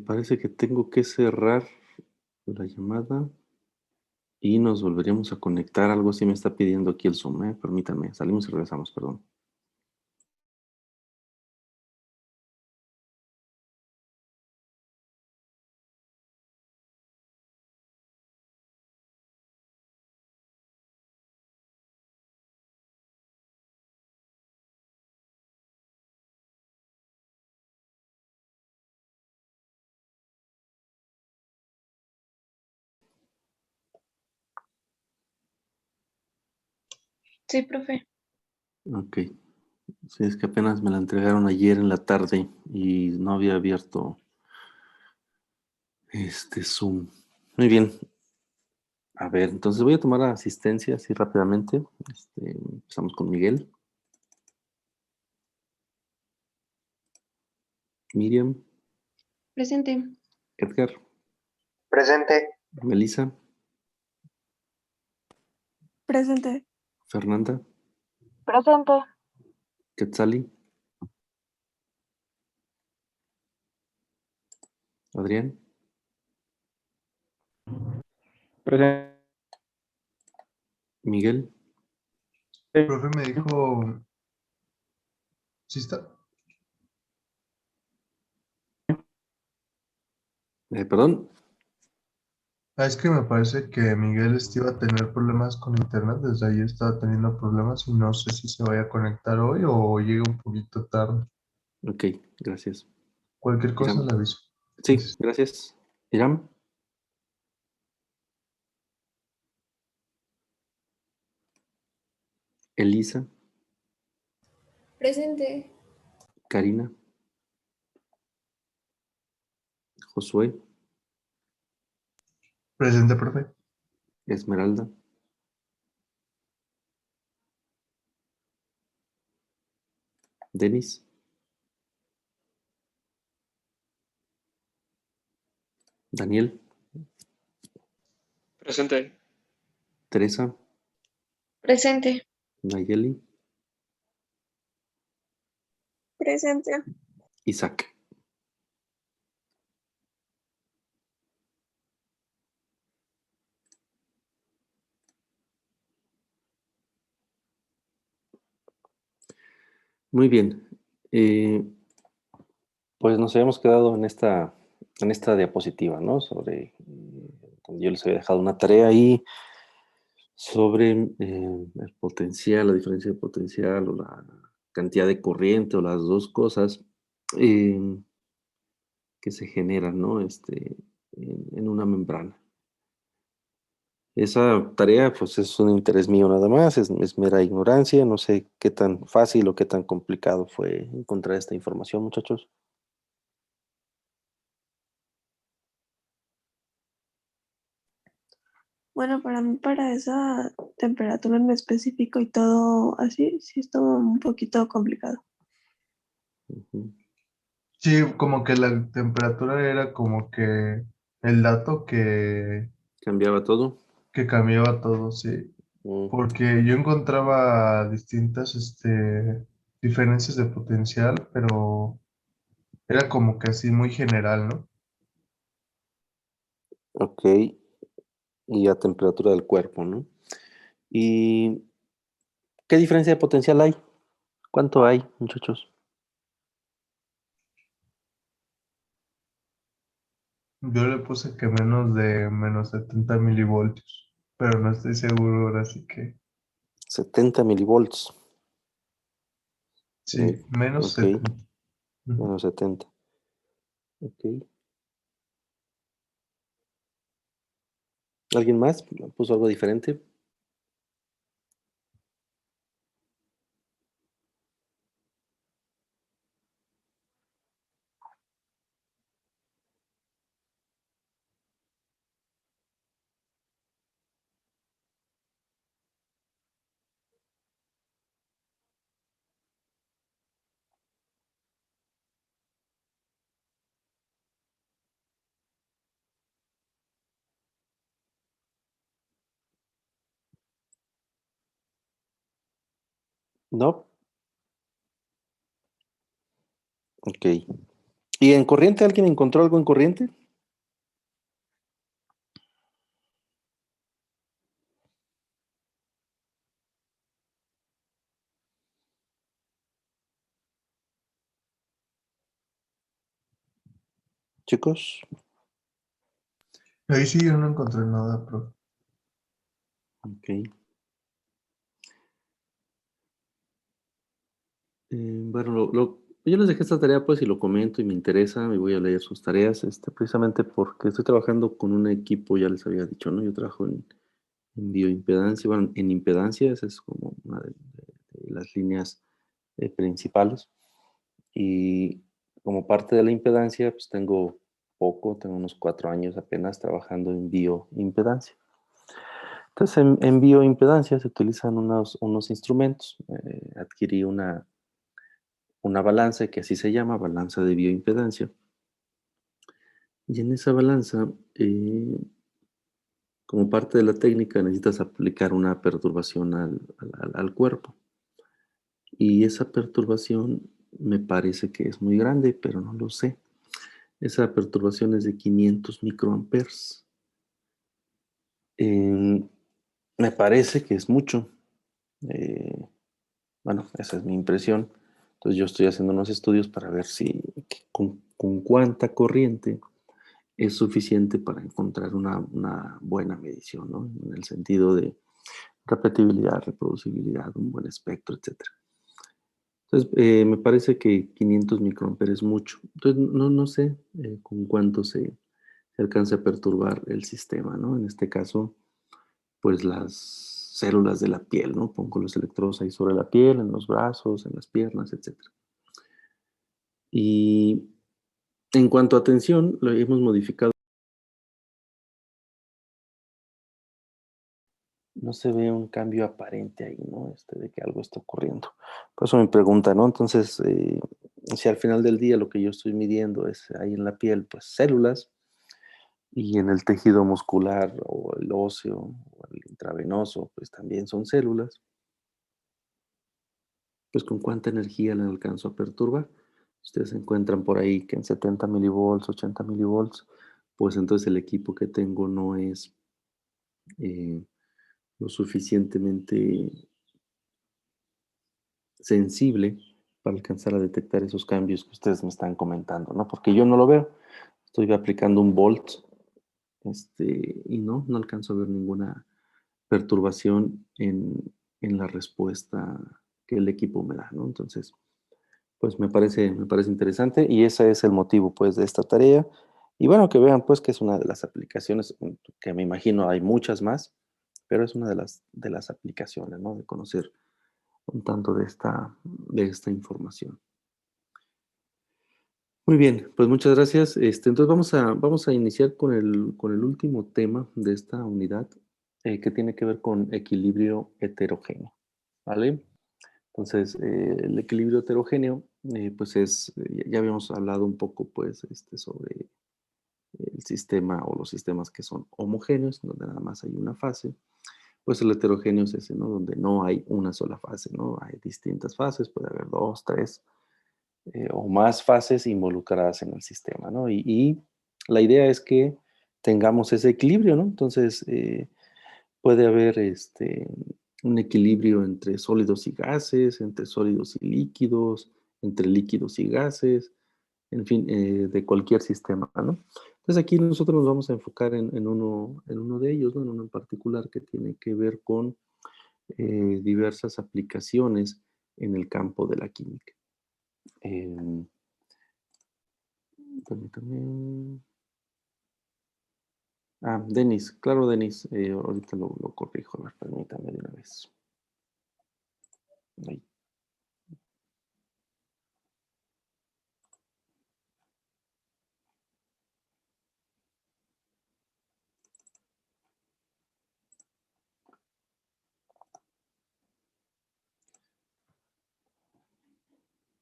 Parece que tengo que cerrar la llamada y nos volveríamos a conectar. Algo así me está pidiendo aquí el Zoom, ¿eh? Permítanme, salimos y regresamos, perdón. Sí, profe. Ok. Sí, es que apenas me la entregaron ayer en la tarde y no había abierto este Zoom. Muy bien. A ver, entonces voy a tomar asistencia así rápidamente. Empezamos con Miguel, Miriam, Presente. Edgar, Presente. Melissa, Presente. Fernanda, Presente. Quetzali, Adrián, Presente. Miguel, Profe me dijo, ¿sí está? perdón. Es que me parece que Miguel iba a tener problemas con internet, desde ayer estaba teniendo problemas y no sé si se vaya a conectar hoy o llega un poquito tarde. Ok, gracias. Cualquier cosa Iram. le aviso. Sí, gracias. Iram, Elisa, Presente. Karina, Josué, Presente, profe. Esmeralda, Denis, Daniel, Presente. Teresa, Presente. Nayeli, Presente. Isaac. Muy bien. Pues nos habíamos quedado en esta diapositiva, ¿no? Sobre, donde yo les había dejado una tarea ahí sobre el potencial, la diferencia de potencial o la cantidad de corriente o las dos cosas eh, que se generan, ¿no? En una membrana. Esa tarea, pues, es un interés mío nada más, es mera ignorancia, no sé qué tan fácil o qué tan complicado fue encontrar esta información, muchachos. Bueno, para mí, para esa temperatura en específico y todo así, sí estuvo un poquito complicado. Ujú. Sí, como que la temperatura era como que el dato Cambiaba todo. que cambiaba todo, sí. Mm, Porque yo encontraba distintas diferencias de potencial, pero era como que así muy general, ¿no? ok, y a temperatura del cuerpo, ¿no? ¿Y qué diferencia de potencial hay? ¿Cuánto hay, muchachos? Yo le puse que menos de menos 70 milivoltios, pero no estoy seguro ahora, así que 70 milivolts. sí, menos Ok, 70. Ujú. menos 70. Ok. ¿Alguien más puso algo diferente? No. Ok. ¿Y en corriente alguien encontró algo en corriente? Chicos. Ahí sí yo no encontré nada, profe. Ok. Bueno, yo les dejé esta tarea pues y lo comento y me interesa, me voy a leer sus tareas, precisamente porque estoy trabajando con un equipo, ya les había dicho, ¿no? Yo trabajo en bioimpedancia, bueno, en impedancia, esa es como una de las líneas principales. Y como parte de la impedancia, pues tengo unos 4 años apenas trabajando en bioimpedancia. Entonces, en bioimpedancia se utilizan unos instrumentos. Adquirí una balanza que así se llama, balanza de bioimpedancia. Y en esa balanza, como parte de la técnica, necesitas aplicar una perturbación al cuerpo. Y esa perturbación me parece que es muy grande, pero no lo sé. Esa perturbación es de 500 microamperes. Me parece que es mucho. Eh, bueno, esa es mi impresión. Entonces yo estoy haciendo unos estudios para ver si con cuánta corriente es suficiente para encontrar una buena medición, ¿no? En el sentido de repetibilidad, reproducibilidad, un buen espectro, etc. Entonces, me parece que 500 microamperes es mucho. Entonces, no sé con cuánto se alcance a perturbar el sistema, ¿no? En este caso, pues las células de la piel, ¿no? Pongo los electrodos ahí sobre la piel, en los brazos, en las piernas, etc. Y en cuanto a tensión, lo hemos modificado. No se ve un cambio aparente ahí, ¿no? De que algo está ocurriendo. Por eso me pregunta, ¿no? Entonces, si al final del día lo que yo estoy midiendo es ahí en la piel, pues células, y en el tejido muscular o el óseo o el intravenoso, pues también son células, pues con cuánta energía le alcanzo a perturbar. Ustedes se encuentran por ahí que en 70 milivolts, 80 milivolts, pues entonces el equipo que tengo no es eh, lo suficientemente sensible para alcanzar a detectar esos cambios que ustedes me están comentando, ¿no? Porque yo no lo veo. Estoy aplicando un volt, y no alcanzo a ver ninguna perturbación en la respuesta que el equipo me da, ¿no? Entonces, pues me parece interesante y ese es el motivo, pues, de esta tarea. Y bueno, que vean, pues, que es una de las aplicaciones, que me imagino hay muchas más, pero es una de las aplicaciones, ¿no? De conocer un tanto de esta información. Muy bien, pues muchas gracias. Entonces vamos a iniciar con el último tema de esta unidad, que tiene que ver con equilibrio heterogéneo, ¿vale? Entonces, el equilibrio heterogéneo, pues ya habíamos hablado un poco, pues, sobre el sistema o los sistemas que son homogéneos, donde nada más hay una fase. Pues el heterogéneo es ese, ¿no? Donde no hay una sola fase, ¿no? Hay distintas fases, puede haber dos, tres o más fases involucradas en el sistema, ¿no? Y la idea es que tengamos ese equilibrio, ¿no? Entonces, puede haber un equilibrio entre sólidos y gases, entre sólidos y líquidos, entre líquidos y gases, en fin, de cualquier sistema, ¿no? Entonces aquí nosotros nos vamos a enfocar en uno de ellos, ¿no? En uno en particular que tiene que ver con diversas aplicaciones en el campo de la química. Em, Permítame. Denis, claro, Denis, ahorita lo corrijo, a ver, permítame de una vez. Ahí.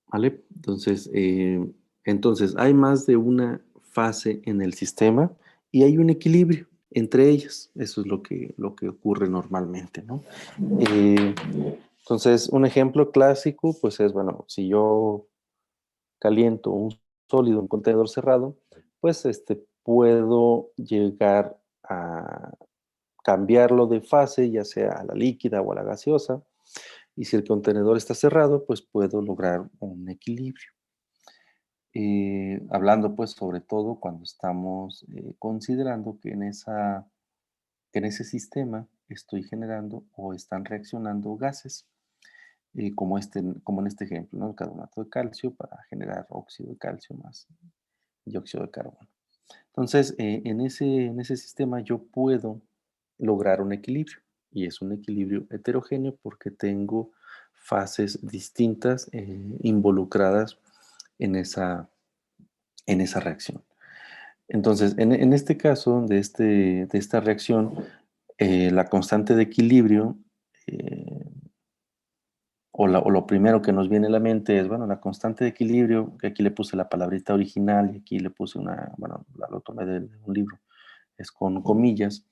¿Vale? Entonces, hay más de una fase en el sistema y hay un equilibrio entre ellas. Eso es lo que ocurre normalmente, ¿no? Eh, entonces, un ejemplo clásico, pues es, bueno, si yo caliento un sólido, un contenedor cerrado, pues puedo llegar a cambiarlo de fase, ya sea a la líquida o a la gaseosa, y si el contenedor está cerrado, pues puedo lograr un equilibrio. Hablando pues sobre todo cuando estamos considerando que en ese sistema estoy generando o están reaccionando gases, como en este ejemplo, ¿no? El carbonato de calcio para generar óxido de calcio más dióxido de carbono. Entonces, en ese sistema yo puedo lograr un equilibrio, y es un equilibrio heterogéneo porque tengo fases distintas involucradas en esa reacción. Entonces, en este caso, de esta reacción, la constante de equilibrio, eh, o lo primero que nos viene a la mente es, bueno, la constante de equilibrio, que aquí le puse la palabrita original y aquí le puse bueno, lo tomé de un libro, es con comillas.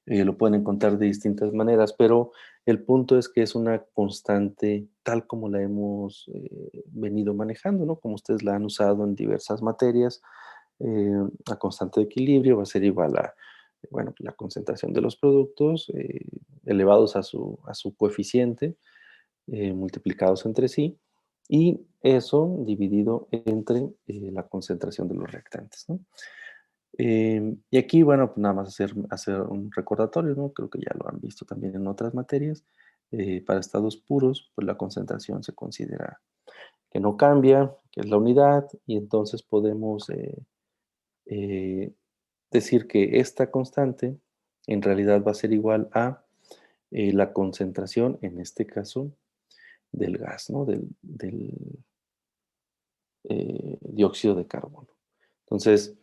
Lo pueden encontrar de distintas maneras, pero el punto es que es una constante tal como la hemos venido manejando, ¿no? Como ustedes la han usado en diversas materias. La constante de equilibrio va a ser igual a, bueno, la concentración de los productos elevados a su coeficiente, multiplicados entre sí, y eso dividido entre la concentración de los reactantes, ¿no? Y aquí, bueno, pues nada más hacer un recordatorio, ¿no? Creo que ya lo han visto también en otras materias. Para estados puros, pues la concentración se considera que no cambia, que es la unidad, y entonces podemos eh, decir que esta constante en realidad va a ser igual a la concentración, en este caso, del gas, ¿no? Del dióxido de carbono. Entonces,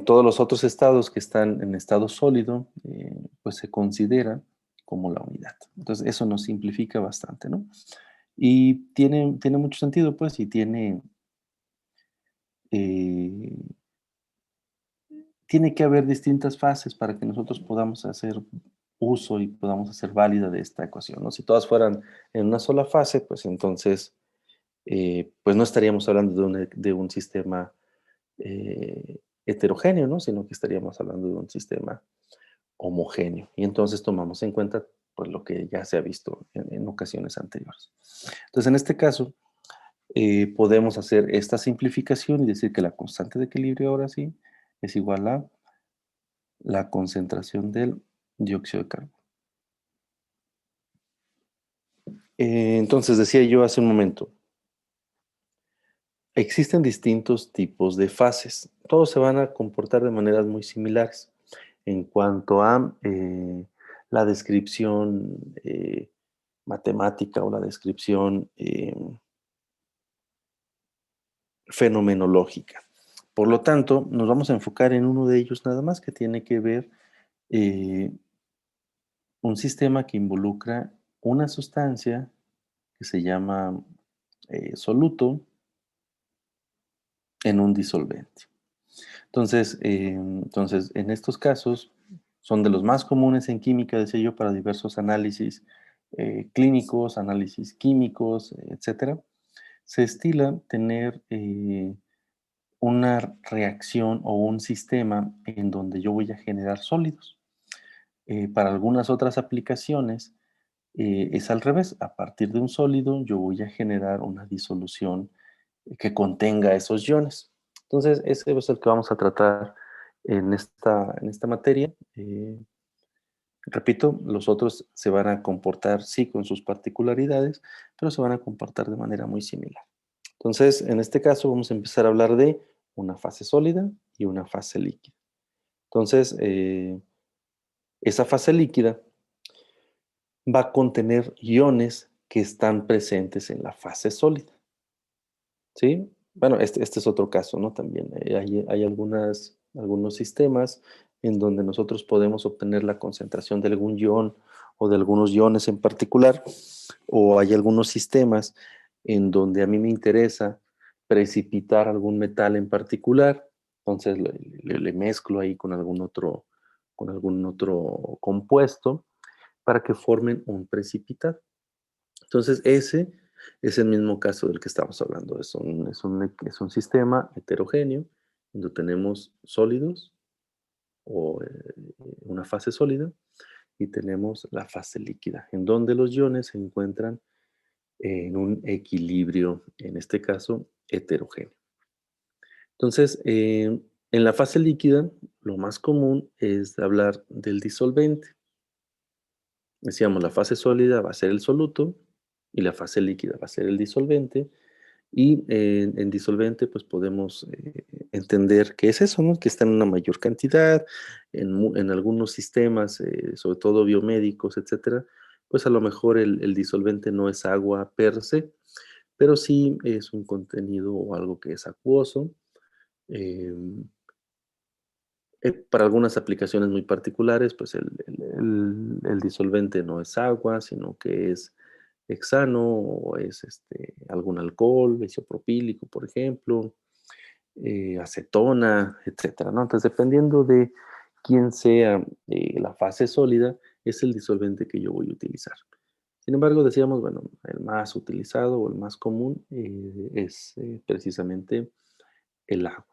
todos los otros estados que están en estado sólido, pues se consideran como la unidad. Entonces, eso nos simplifica bastante, ¿no? Y tiene mucho sentido, pues, y eh, tiene que haber distintas fases para que nosotros podamos hacer uso y podamos hacer válida de esta ecuación, ¿no? Si todas fueran en una sola fase, pues entonces, pues no estaríamos hablando de un sistema heterogéneo, ¿no? Sino que estaríamos hablando de un sistema homogéneo. Y entonces tomamos en cuenta pues, lo que ya se ha visto en ocasiones anteriores. Entonces, en este caso, podemos hacer esta simplificación y decir que la constante de equilibrio ahora sí es igual a la concentración del dióxido de carbono. Entonces, decía yo hace un momento, existen distintos tipos de fases. Todos se van a comportar de maneras muy similares en cuanto a la descripción matemática o la descripción fenomenológica. Por lo tanto, nos vamos a enfocar en uno de ellos nada más, que tiene que ver eh, un sistema que involucra una sustancia que se llama soluto en un disolvente. Entonces, en estos casos son de los más comunes en química, decía yo, para diversos análisis clínicos, análisis químicos, etcétera. Se estila tener una reacción o un sistema en donde yo voy a generar sólidos. Para algunas otras aplicaciones es al revés. A partir de un sólido yo voy a generar una disolución que contenga esos iones. Entonces, ese es el que vamos a tratar en esta materia. Repito, los otros se van a comportar, sí, con sus particularidades, pero se van a comportar de manera muy similar. Entonces, en este caso vamos a empezar a hablar de una fase sólida y una fase líquida. Entonces, esa fase líquida va a contener iones que están presentes en la fase sólida. ¿Sí? Bueno, este es otro caso, ¿no? También hay algunos sistemas en donde nosotros podemos obtener la concentración de algún ion o de algunos iones en particular, o hay algunos sistemas en donde a mí me interesa precipitar algún metal en particular, entonces le mezclo ahí con algún otro compuesto para que formen un precipitado. Entonces ese Es el mismo caso del que estamos hablando. Es un sistema heterogéneo donde tenemos sólidos o una fase sólida y tenemos la fase líquida, en donde los iones se encuentran en un equilibrio, en este caso heterogéneo. Entonces, en la fase líquida, lo más común es hablar del disolvente. Decíamos, la fase sólida va a ser el soluto y la fase líquida va a ser el disolvente. Y en disolvente, pues podemos entender qué es eso, ¿no? Que está en una mayor cantidad, en algunos sistemas, sobre todo biomédicos, etcétera, pues a lo mejor el disolvente no es agua per se, pero sí es un contenido o algo que es acuoso. em, para algunas aplicaciones muy particulares, pues el disolvente no es agua, sino que es hexano o es algún alcohol, isopropílico, por ejemplo, acetona, etcétera, ¿no? Entonces, dependiendo de quién sea la fase sólida, es el disolvente que yo voy a utilizar. Sin embargo, decíamos, bueno, el más utilizado o el más común es precisamente el agua.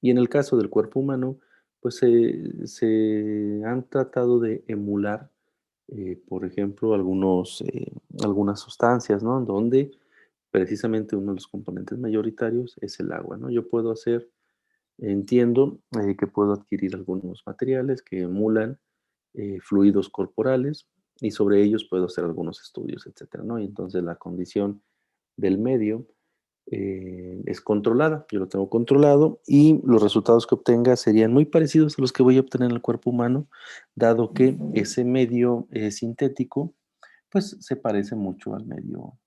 Y en el caso del cuerpo humano, pues se han tratado de emular, por ejemplo, algunas sustancias, ¿no? Donde precisamente uno de los componentes mayoritarios es el agua, ¿no? Entiendo que puedo adquirir algunos materiales que emulan fluidos corporales y sobre ellos puedo hacer algunos estudios, etcétera, ¿no? Y entonces la condición del medio es controlada, yo lo tengo controlado y los resultados que obtenga serían muy parecidos a los que voy a obtener en el cuerpo humano, dado que ese medio sintético pues se parece mucho al medio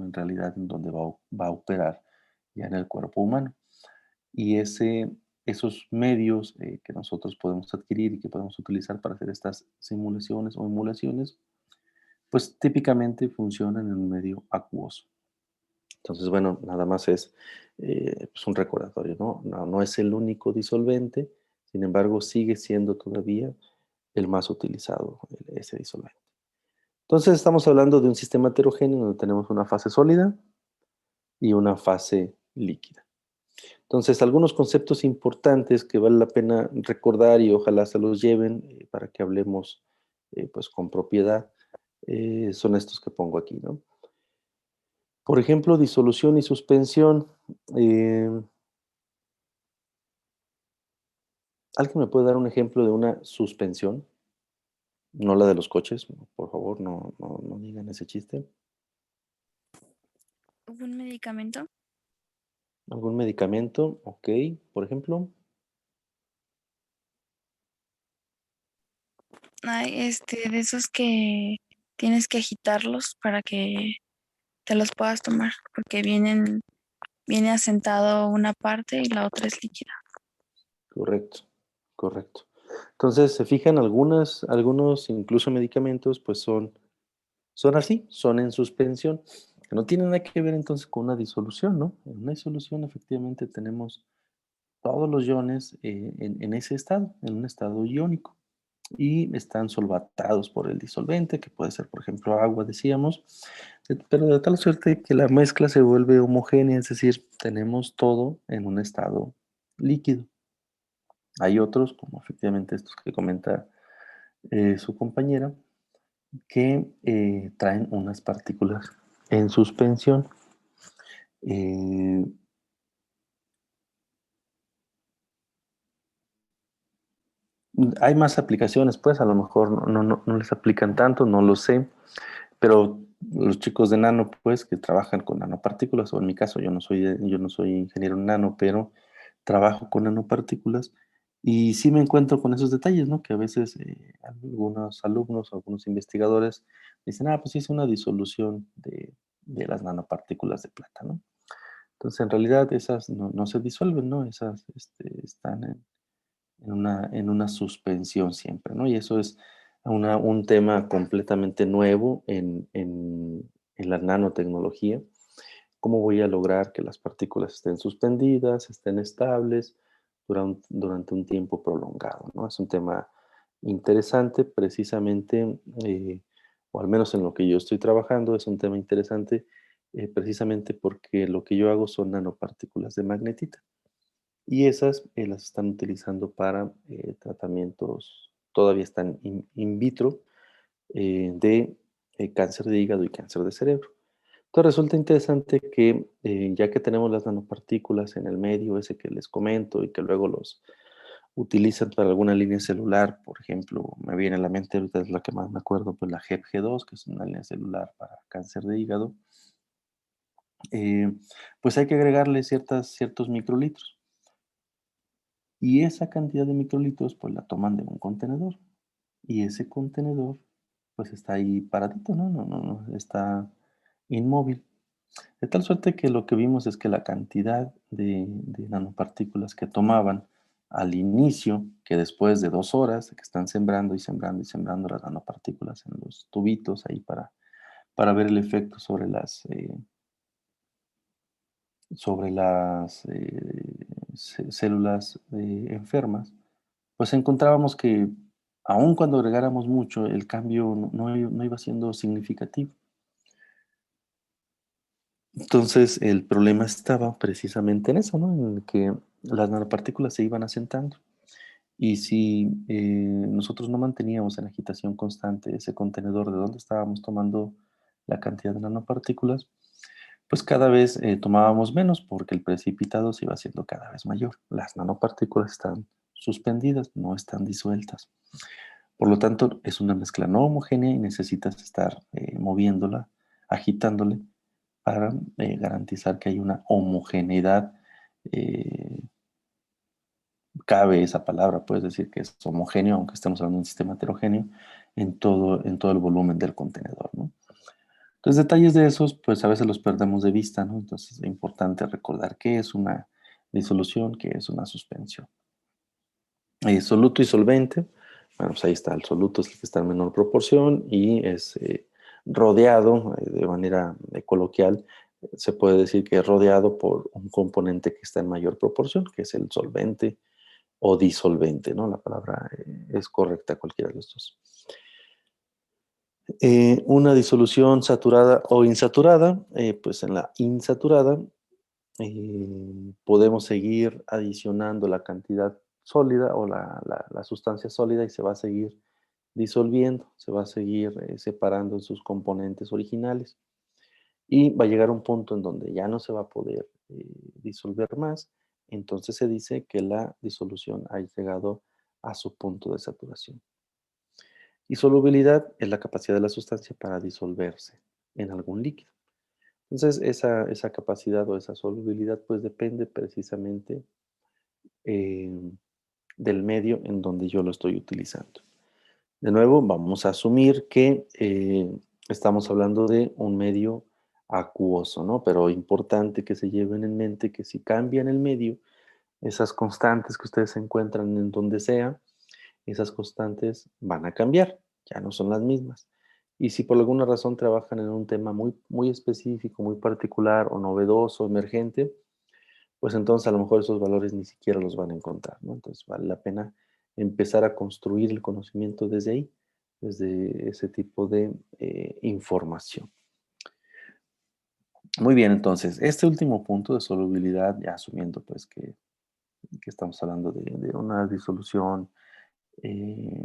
en realidad en donde va a operar ya en el cuerpo humano. Y esos medios que nosotros podemos adquirir y que podemos utilizar para hacer estas simulaciones o emulaciones, pues típicamente funcionan en un medio acuoso. Entonces, bueno, nada más es pues un recordatorio, ¿no? No es el único disolvente, sin embargo, sigue siendo todavía el más utilizado, ese disolvente. Entonces, estamos hablando de un sistema heterogéneo donde tenemos una fase sólida y una fase líquida. Entonces, algunos conceptos importantes que vale la pena recordar y ojalá se los lleven para que hablemos pues con propiedad, son estos que pongo aquí, ¿no? Por ejemplo, disolución y suspensión. eh, ¿Alguien me puede dar un ejemplo de una suspensión? No la de los coches, por favor, no digan ese chiste. ¿Un medicamento? ¿Algún medicamento? Ok, por ejemplo. Hay de esos que tienes que agitarlos para que te los puedas tomar, porque viene asentado una parte y la otra es líquida. Correcto, correcto. Entonces, se fijan, algunos incluso medicamentos, pues son así, son en suspensión, que no tienen nada que ver entonces con una disolución, ¿no? En una disolución efectivamente tenemos todos los iones en ese estado, en un estado iónico, y están solvatados por el disolvente, que puede ser, por ejemplo, agua, decíamos, pero de tal suerte que la mezcla se vuelve homogénea, es decir, tenemos todo en un estado líquido. Hay otros, como efectivamente estos que comenta su compañera, que traen unas partículas en suspensión. Eh, Hay más aplicaciones, pues a lo mejor no les aplican tanto, no lo sé, pero los chicos de nano, pues, que trabajan con nanopartículas, o en mi caso, yo no soy ingeniero en nano, pero trabajo con nanopartículas y sí me encuentro con esos detalles, ¿no? Que a veces algunos alumnos, algunos investigadores dicen, pues hice una disolución de las nanopartículas de plata, ¿no? Entonces, en realidad, esas no se disuelven, ¿no? Esas están en una suspensión siempre, ¿no? Y eso es un tema completamente nuevo en la nanotecnología. ¿Cómo voy a lograr que las partículas estén suspendidas, estén estables durante un tiempo prolongado, ¿no? Es un tema interesante, precisamente, o al menos en lo que yo estoy trabajando, es un tema interesante precisamente porque lo que yo hago son nanopartículas de magnetita. Y esas las están utilizando para tratamientos, todavía están in vitro, de cáncer de hígado y cáncer de cerebro. Entonces resulta interesante que ya que tenemos las nanopartículas en el medio, ese que les comento, y que luego los utilizan para alguna línea celular, por ejemplo, me viene a la mente ahorita es la que más me acuerdo, pues la HEP-G2, que es una línea celular para cáncer de hígado, pues hay que agregarle ciertos microlitros. Y esa cantidad de microlitros, pues la toman de un contenedor. Y ese contenedor, pues está ahí paradito, ¿no? No, está inmóvil. De tal suerte que lo que vimos es que la cantidad de nanopartículas que tomaban al inicio, que después de 2 horas, que están sembrando y sembrando y sembrando las nanopartículas en los tubitos ahí para ver el efecto sobre las células enfermas, pues encontrábamos que aun cuando agregáramos mucho, el cambio no iba siendo significativo. Entonces, el problema estaba precisamente en eso, ¿no? En que las nanopartículas se iban asentando. Y si nosotros no manteníamos en agitación constante ese contenedor de donde estábamos tomando la cantidad de nanopartículas, pues cada vez tomábamos menos porque el precipitado se iba haciendo cada vez mayor. Las nanopartículas están suspendidas, no están disueltas. Por lo tanto, es una mezcla no homogénea y necesitas estar moviéndola, agitándole, para garantizar que hay una homogeneidad. Cabe esa palabra, puedes decir que es homogéneo, aunque estemos hablando de un sistema heterogéneo, en todo el volumen del contenedor, ¿no? Entonces, detalles de esos, pues a veces los perdemos de vista, ¿no? Entonces, es importante recordar qué es una disolución, qué es una suspensión. Soluto y solvente, bueno, pues ahí está, el soluto es el que está en menor proporción y es rodeado de manera coloquial, se puede decir que es rodeado por un componente que está en mayor proporción, que es el solvente o disolvente, ¿no? La palabra es correcta, cualquiera de los dos. Una disolución saturada o insaturada, pues en la insaturada podemos seguir adicionando la cantidad sólida o la sustancia sólida y se va a seguir disolviendo, se va a seguir separando en sus componentes originales y va a llegar un punto en donde ya no se va a poder disolver más, entonces se dice que la disolución ha llegado a su punto de saturación. Y solubilidad es la capacidad de la sustancia para disolverse en algún líquido. Entonces, esa capacidad o esa solubilidad, pues depende precisamente del medio en donde yo lo estoy utilizando. De nuevo, vamos a asumir que estamos hablando de un medio acuoso, ¿no? Pero importante que se lleven en mente que si cambian el medio, esas constantes que ustedes encuentran en donde sea, esas constantes van a cambiar, ya no son las mismas. Y si por alguna razón trabajan en un tema muy, muy específico, muy particular o novedoso, emergente, pues entonces a lo mejor esos valores ni siquiera los van a encontrar, ¿no? Entonces vale la pena empezar a construir el conocimiento desde ahí, desde ese tipo de información. Muy bien, entonces, este último punto de solubilidad, ya asumiendo pues que estamos hablando de una disolución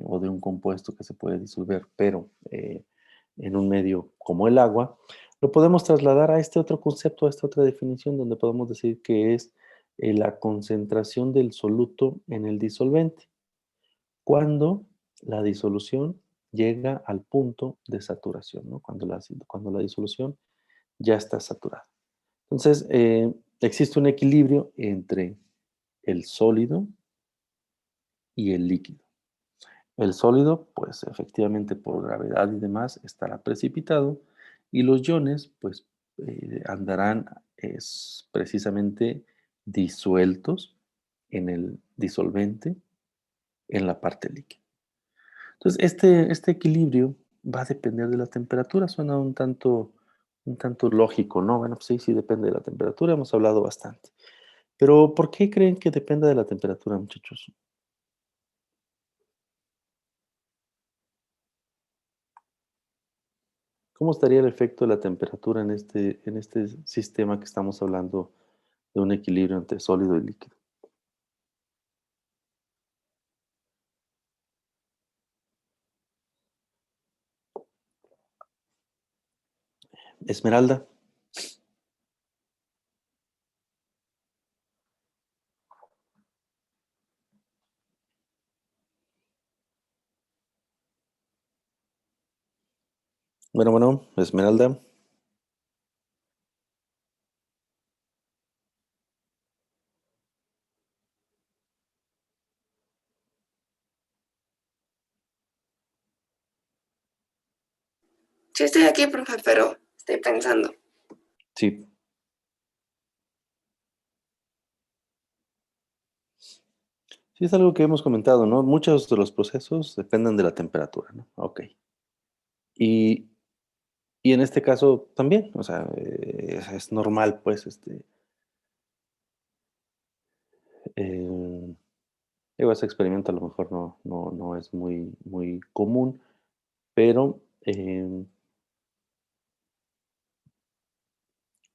o de un compuesto que se puede disolver, pero en un medio como el agua, lo podemos trasladar a este otro concepto, a esta otra definición, donde podemos decir que es la concentración del soluto en el disolvente, cuando la disolución llega al punto de saturación, ¿no? Cuando la disolución ya está saturada. Entonces, existe un equilibrio entre el sólido y el líquido. El sólido, pues efectivamente por gravedad y demás, estará precipitado y los iones, pues andarán precisamente disueltos en el disolvente en la parte líquida. Entonces, este equilibrio va a depender de la temperatura. Suena un tanto lógico, ¿no? Bueno, pues sí, depende de la temperatura, hemos hablado bastante. Pero, ¿por qué creen que depende de la temperatura, muchachos? ¿Cómo estaría el efecto de la temperatura en este sistema que estamos hablando de un equilibrio entre sólido y líquido? Esmeralda. Bueno, Esmeralda. Sí, estoy aquí, profe, pero estoy pensando. Sí. Sí, es algo que hemos comentado, ¿no? Muchos de los procesos dependen de la temperatura, ¿no? Ok. Y, y en este caso también, o sea, es normal, pues, eh, digo, ese experimento a lo mejor no es muy común, pero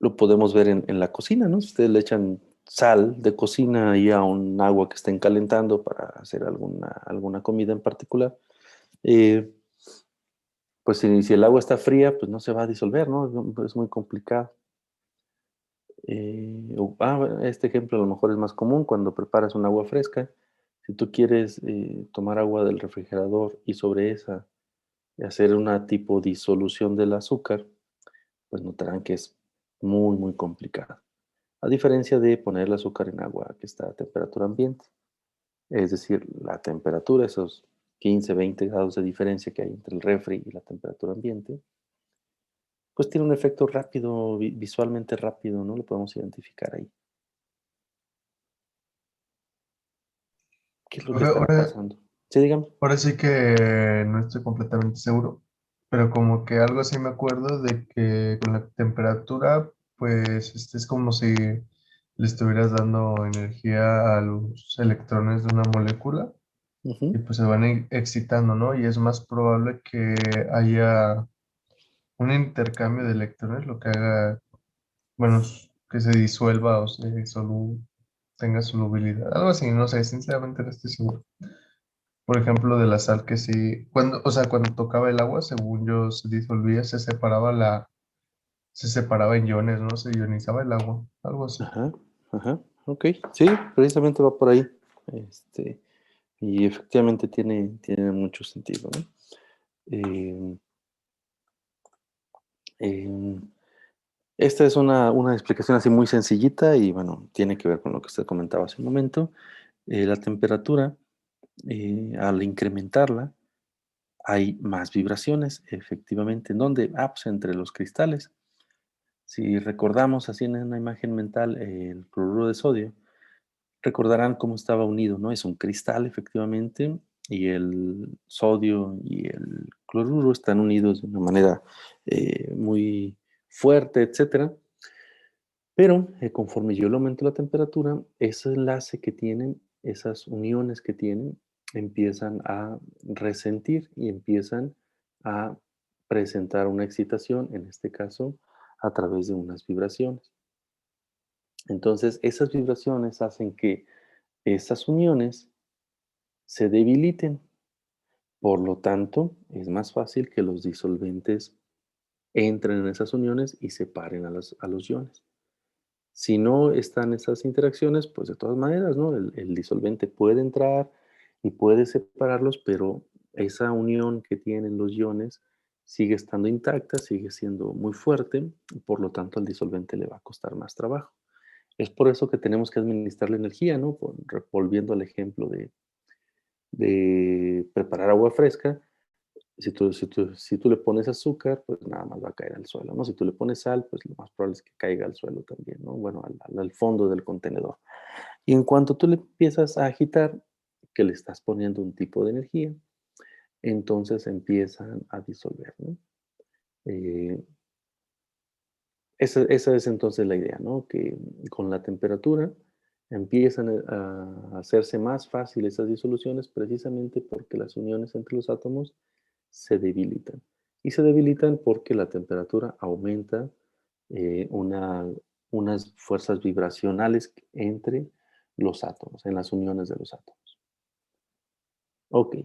lo podemos ver en la cocina, ¿no? Si ustedes le echan sal de cocina y a un agua que estén calentando para hacer alguna comida en particular, eh, pues si el agua está fría, pues no se va a disolver, ¿no? Es muy complicado. Bueno, este ejemplo a lo mejor es más común cuando preparas un agua fresca. Si tú quieres tomar agua del refrigerador y sobre esa hacer una tipo disolución del azúcar, pues notarán que es muy complicado. A diferencia de poner el azúcar en agua que está a temperatura ambiente. Es decir, la temperatura, esos 15, 20 grados de diferencia que hay entre el refri y la temperatura ambiente, pues tiene un efecto rápido, visualmente rápido, ¿no? Lo podemos identificar ahí. ¿Qué es lo que Ahora, estará ahora, pasando? Sí, dígame. ahora sí que no estoy completamente seguro, pero como que algo así me acuerdo de que con la temperatura, pues es como si le estuvieras dando energía a los electrones de una molécula y Ujú. pues se van excitando, ¿no? Y es más probable que haya un intercambio de electrones, lo que haga, bueno, que se disuelva o tenga solubilidad, algo así, no sé, sinceramente no estoy seguro. Por ejemplo, de la sal que sí, o sea, cuando tocaba el agua, según yo, se disolvía, se separaba en iones, ¿no? Se ionizaba el agua, algo así. Ajá, ajá, ok. Sí, precisamente va por ahí. Este, y efectivamente tiene mucho sentido, ¿no? Em, em, Esta es una explicación así muy sencillita y bueno, tiene que ver con lo que usted comentaba hace un momento. La temperatura, al incrementarla, hay más vibraciones, efectivamente. ¿En dónde? Ah, pues entre los cristales. Si recordamos así en una imagen mental el cloruro de sodio, recordarán cómo estaba unido, ¿no? Es un cristal, efectivamente, y el sodio y el cloruro están unidos de una manera muy fuerte, etcétera. Pero conforme yo le aumento la temperatura, ese enlace que tienen, esas uniones que tienen, empiezan a resentir y empiezan a presentar una excitación, en este caso, a través de unas vibraciones. Entonces, esas vibraciones hacen que esas uniones se debiliten. Por lo tanto, es más fácil que los disolventes entren en esas uniones y separen a los iones. Si no están esas interacciones, pues de todas maneras, ¿no? El disolvente puede entrar y puede separarlos, pero esa unión que tienen los iones sigue estando intacta, sigue siendo muy fuerte, y por lo tanto al disolvente le va a costar más trabajo. Es por eso que tenemos que administrar la energía, ¿no? Volviendo al ejemplo de preparar agua fresca, si tú le pones azúcar, pues nada más va a caer al suelo, ¿no? Si tú le pones sal, pues lo más probable es que caiga al suelo también, ¿no? Bueno, al fondo del contenedor. Y en cuanto tú le empiezas a agitar, que le estás poniendo un tipo de energía, entonces empiezan a disolver, ¿no? Eh, esa es entonces la idea, ¿no? Que con la temperatura empiezan a hacerse más fáciles esas disoluciones precisamente porque las uniones entre los átomos se debilitan. Y se debilitan porque la temperatura aumenta unas fuerzas vibracionales entre los átomos, en las uniones de los átomos. Ok.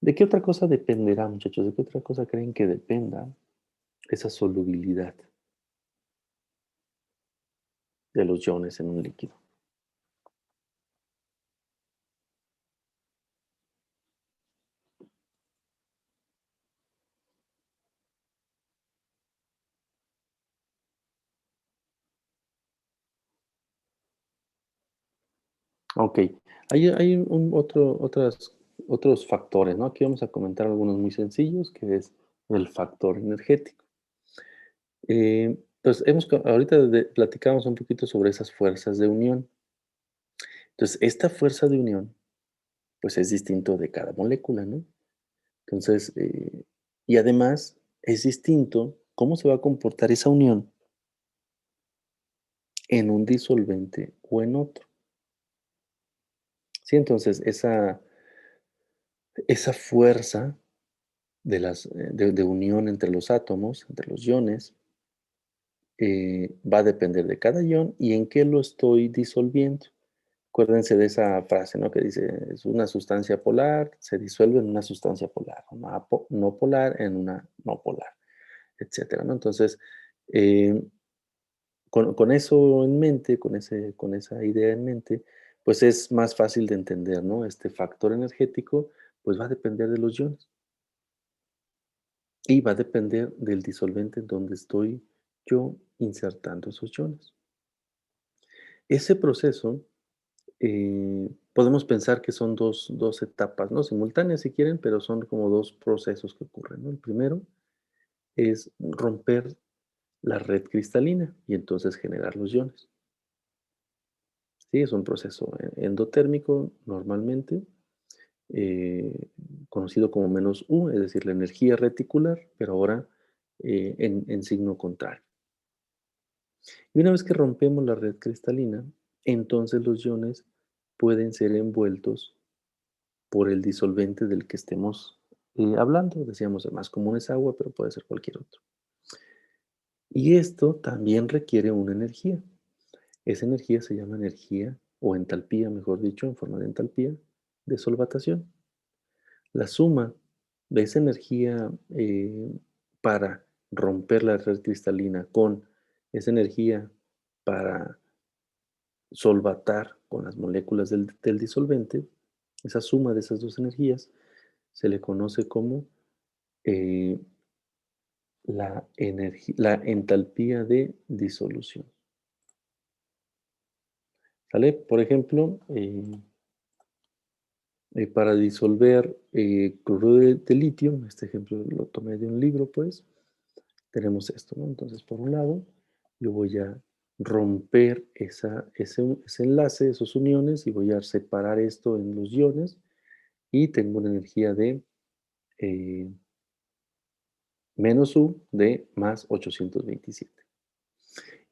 ¿De qué otra cosa dependerá, muchachos? ¿De qué otra cosa creen que dependa esa solubilidad de los iones en un líquido? Ok, hay otros factores, ¿no? Aquí vamos a comentar algunos muy sencillos, que es el factor energético. Pues ahorita platicamos un poquito sobre esas fuerzas de unión. Entonces, esta fuerza de unión, pues es distinto de cada molécula, ¿no? Entonces, y además es distinto cómo se va a comportar esa unión en un disolvente o en otro. Sí, entonces esa fuerza de unión entre los átomos, entre los iones, va a depender de cada ion y en qué lo estoy disolviendo. Acuérdense de esa frase, ¿no? Que dice, es una sustancia polar, se disuelve en una sustancia polar, una no polar en una no polar, etcétera, ¿no? Entonces, eh, con eso en mente, con esa idea en mente, pues es más fácil de entender, ¿no? Este factor energético, pues va a depender de los iones. Y va a depender del disolvente en donde estoy yo insertando esos iones. Ese proceso, podemos pensar que son dos etapas, ¿no? Simultáneas si quieren, pero son como dos procesos que ocurren, ¿no? El primero es romper la red cristalina y entonces generar los iones. Sí, es un proceso endotérmico normalmente, eh, conocido como menos U, es decir, la energía reticular, pero ahora en signo contrario. Y una vez que rompemos la red cristalina, entonces los iones pueden ser envueltos por el disolvente del que estemos hablando. Decíamos, el más común es agua, pero puede ser cualquier otro. Y esto también requiere una energía. Esa energía se llama energía o entalpía, mejor dicho, en forma de entalpía, de solvatación. La suma de esa energía para romper la red cristalina con esa energía para solvatar con las moléculas del disolvente, esa suma de esas dos energías se le conoce como eh, la entalpía de disolución. ¿Sale? Por ejemplo, para disolver cloruro de litio, este ejemplo lo tomé de un libro, pues, tenemos esto, ¿no? Entonces, por un lado, yo voy a romper ese enlace, esos uniones, y voy a separar esto en los iones, y tengo una energía de eh, menos U de más 827.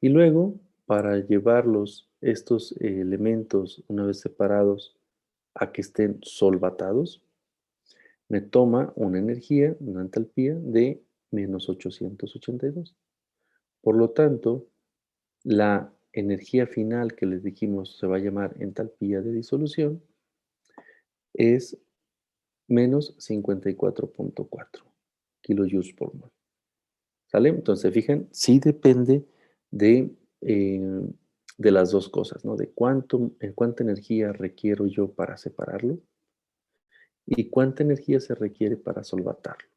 Y luego, para llevarlos, estos elementos, una vez separados, a que estén solvatados, me toma una energía, una entalpía de menos 882. Por lo tanto, la energía final que les dijimos se va a llamar entalpía de disolución es menos 54.4 kilojoules por mol. ¿Sale? Entonces, fijan, sí depende de, eh, de las dos cosas, ¿no? De cuánta energía requiero yo para separarlo y cuánta energía se requiere para solvatarlo.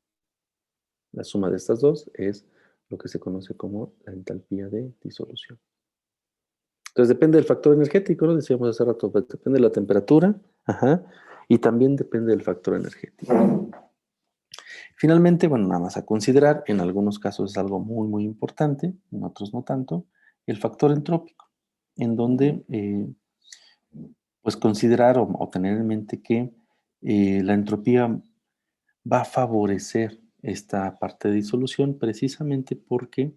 La suma de estas dos es lo que se conoce como la entalpía de disolución. Entonces depende del factor energético, lo decíamos hace rato, pues, depende de la temperatura, ajá, y también depende del factor energético. Finalmente, bueno, nada más a considerar, en algunos casos es algo muy, muy importante, en otros no tanto, el factor entrópico, en donde, pues considerar o tener en mente que la entropía va a favorecer esta parte de disolución precisamente porque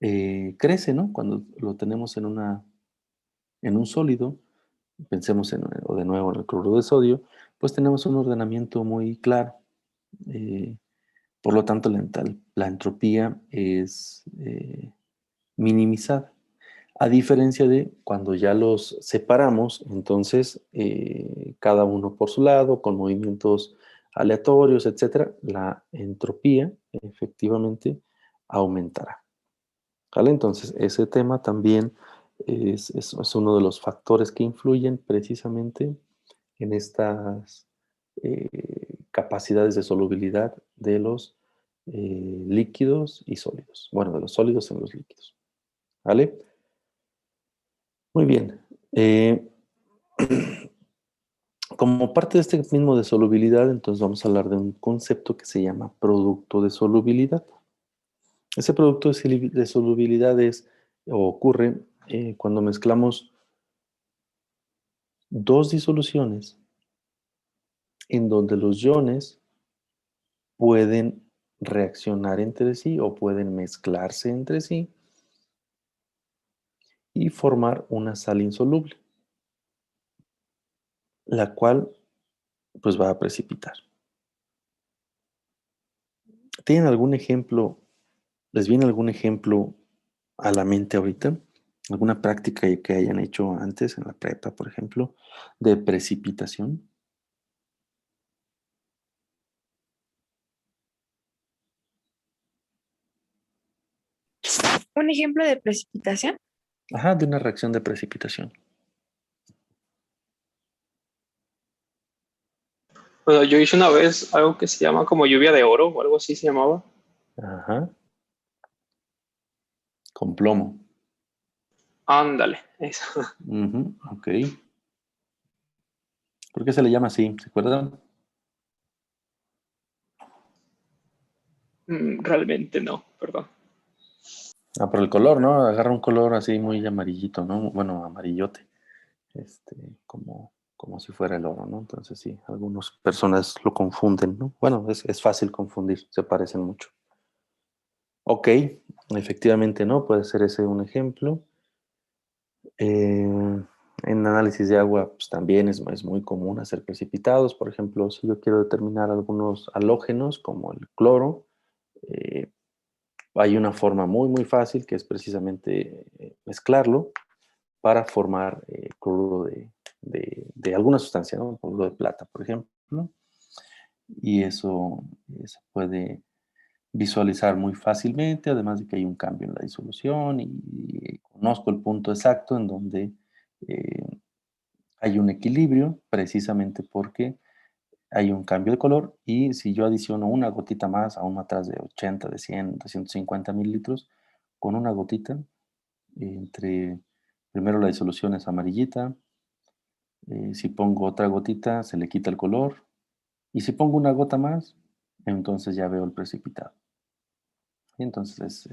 crece, ¿no? Cuando lo tenemos en un sólido, pensemos o de nuevo en el cloruro de sodio, pues tenemos un ordenamiento muy claro. Por lo tanto, la entropía es minimizada. A diferencia de cuando ya los separamos, entonces cada uno por su lado, con movimientos aleatorios, etcétera, la entropía efectivamente aumentará. ¿Vale? Entonces, ese tema también es uno de los factores que influyen precisamente en estas capacidades de solubilidad de los líquidos y sólidos. Bueno, de los sólidos en los líquidos. ¿Vale? Muy bien. Como parte de este mismo de solubilidad, entonces vamos a hablar de un concepto que se llama producto de solubilidad. Ese producto de solubilidad ocurre cuando mezclamos dos disoluciones en donde los iones pueden reaccionar entre sí o pueden mezclarse entre sí y formar una sal insoluble, la cual pues va a precipitar. ¿Tienen algún ejemplo? ¿Les viene algún ejemplo a la mente ahorita? ¿Alguna práctica que hayan hecho antes en la prepa, por ejemplo, de precipitación? Un ejemplo de precipitación. Ajá, de una reacción de precipitación. Bueno, yo hice una vez algo que se llama como lluvia de oro o algo así se llamaba. Ajá. Con plomo. Ándale, eso. Ujú, ok. ¿Por qué se le llama así? ¿Se acuerdan? Realmente no, perdón. Ah, por el color, ¿no? Agarra un color así muy amarillito, ¿no? Bueno, amarillote. Como si fuera el oro, ¿no? Entonces sí, algunas personas lo confunden, ¿no? Bueno, es fácil confundir, se parecen mucho. Ok, efectivamente, ¿no? Puede ser ese un ejemplo. En análisis de agua, pues también es muy común hacer precipitados. Por ejemplo, si yo quiero determinar algunos halógenos, como el cloro, eh, hay una forma muy fácil que es precisamente mezclarlo para formar cloruro de alguna sustancia, ¿no? Cloruro de plata, por ejemplo. Y eso se puede visualizar muy fácilmente, además de que hay un cambio en la disolución y conozco el punto exacto en donde hay un equilibrio, precisamente porque hay un cambio de color y si yo adiciono una gotita más, aún atrás de 80, de 100, de 150 mililitros, con una gotita, primero la disolución es amarillita, si pongo otra gotita se le quita el color y si pongo una gota más, entonces ya veo el precipitado. Y entonces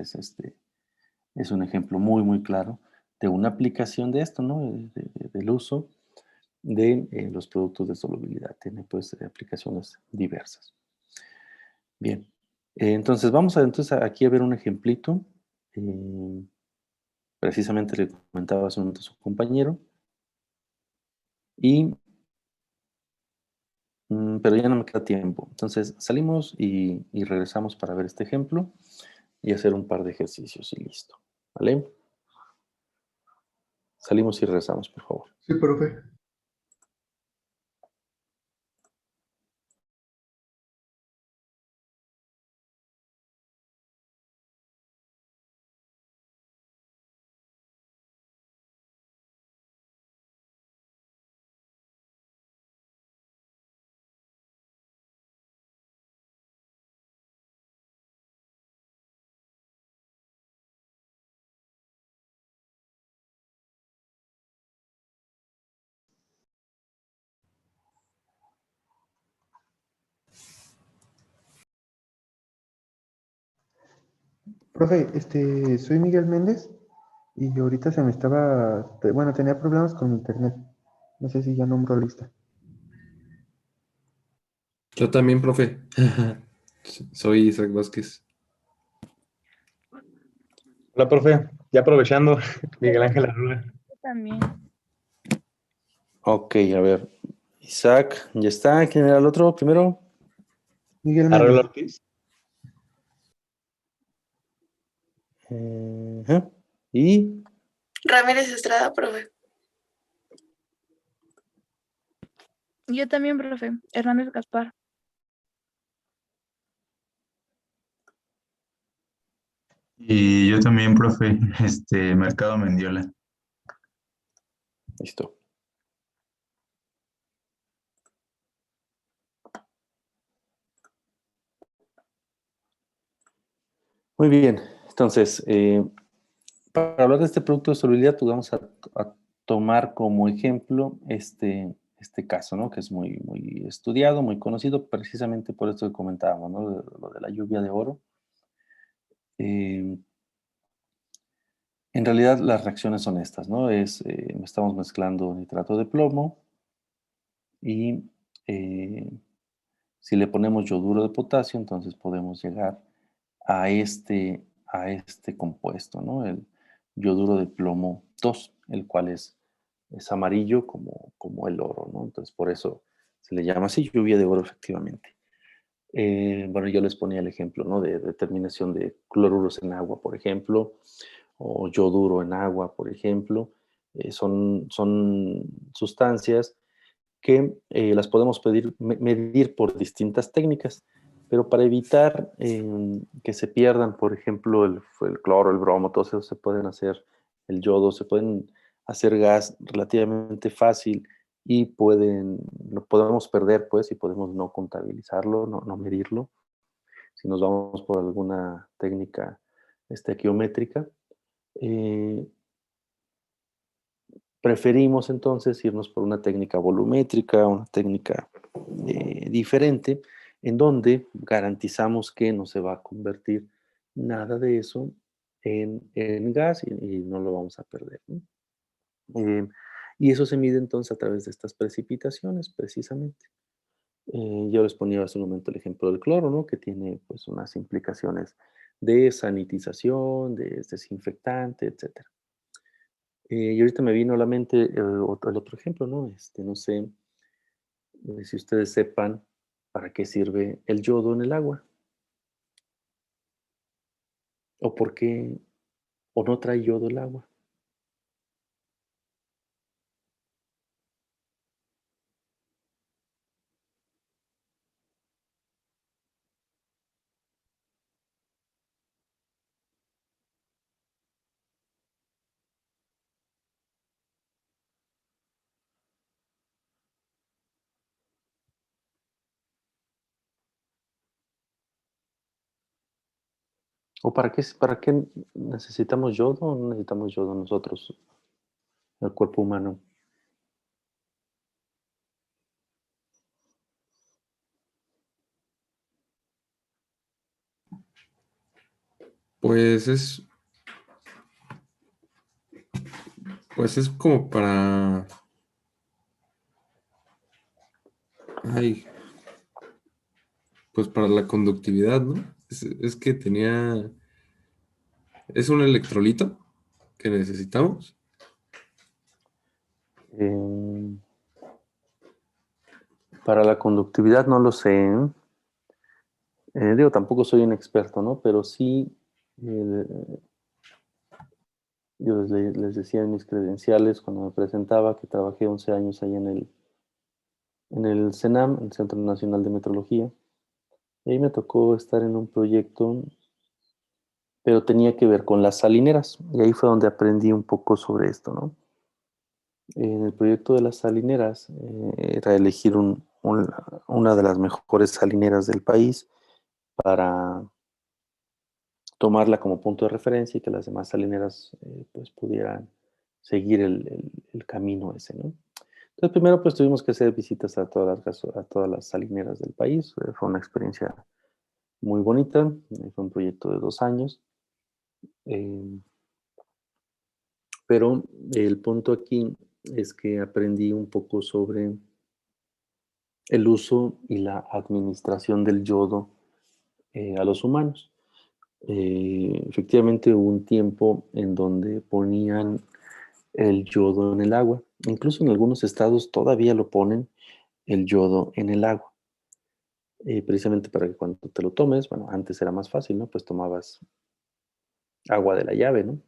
es un ejemplo muy claro de una aplicación de esto, ¿no? Del uso de los productos de solubilidad. Tiene pues aplicaciones diversas. Bien, entonces vamos aquí a ver un ejemplito. Precisamente le comentaba hace un momento a su compañero. Pero ya no me queda tiempo. Entonces salimos y regresamos para ver este ejemplo y hacer un par de ejercicios y listo. ¿Vale? Salimos y regresamos, por favor. Sí, profe. Profe, soy Miguel Méndez y ahorita se me estaba, bueno, tenía problemas con mi internet. No sé si ya nombro lista. Yo también, profe. Soy Isaac Vázquez. Hola, profe. Ya aprovechando, Miguel Ángel Arruga. Yo también. Ok, a ver. Isaac, ya está. ¿Quién era el otro primero? Miguel Arruga Méndez. Ortiz. Ajá. Y Ramírez Estrada, profe. Yo también, profe. Hernández Gaspar. Y yo también, profe, Mercado Mendiola. listo. Muy bien. Entonces, para hablar de este producto de solubilidad, pues vamos a tomar como ejemplo este caso, ¿no? Que es muy, muy estudiado, muy conocido, precisamente por esto que comentábamos, ¿no? Lo de la lluvia de oro. En realidad las reacciones son estas, ¿no? Estamos mezclando nitrato de plomo y si le ponemos yoduro de potasio, entonces podemos llegar a este compuesto, ¿no? El yoduro de plomo 2, el cual es amarillo como el oro, ¿no? Entonces por eso se le llama así, lluvia de oro efectivamente. Bueno, yo les ponía el ejemplo, ¿no? De determinación de cloruros en agua, por ejemplo, o yoduro en agua, por ejemplo. Son sustancias que las podemos medir por distintas técnicas, pero para evitar que se pierdan, por ejemplo, el cloro, el bromo, todo eso se pueden hacer, el yodo, se pueden hacer gas relativamente fácil y lo podemos perder, pues, y podemos no contabilizarlo, no medirlo, si nos vamos por alguna técnica estequiométrica. Eh, Preferimos entonces irnos por una técnica volumétrica, una técnica diferente, en donde garantizamos que no se va a convertir nada de eso en gas y no lo vamos a perder, ¿no? Y eso se mide entonces a través de estas precipitaciones, precisamente. Yo les ponía hace un momento el ejemplo del cloro, ¿no? Que tiene pues unas implicaciones de sanitización, de desinfectante, etcétera. Y ahorita me vino a la mente el otro ejemplo, ¿no? No sé si ustedes sepan para qué sirve el yodo en el agua, o por qué, o no trae yodo el agua. ¿O para qué necesitamos yodo o no necesitamos yodo nosotros, el cuerpo humano? Pues es como para, ay, pues para la conductividad, ¿no? Es que es un electrolito que necesitamos. Eh, para la conductividad no lo sé, ¿eh? Digo, tampoco soy un experto, ¿no? Pero sí, eh, yo les decía en mis credenciales cuando me presentaba que trabajé 11 años ahí en el CENAM, el Centro Nacional de Metrología. Y ahí me tocó estar en un proyecto, pero tenía que ver con las salineras. Y ahí fue donde aprendí un poco sobre esto, ¿no? En el proyecto de las salineras era elegir una de las mejores salineras del país para tomarla como punto de referencia y que las demás salineras pues pudieran seguir el camino ese, ¿no? Entonces primero pues tuvimos que hacer visitas a todas las salineras del país. Fue una experiencia muy bonita. Fue un proyecto de 2 años. Eh, pero el punto aquí es que aprendí un poco sobre el uso y la administración del yodo a los humanos. Efectivamente hubo un tiempo en donde ponían el yodo en el agua. Incluso en algunos estados todavía lo ponen el yodo en el agua. Precisamente para que cuando te lo tomes, bueno, antes era más fácil, ¿no? Pues tomabas agua de la llave, ¿no?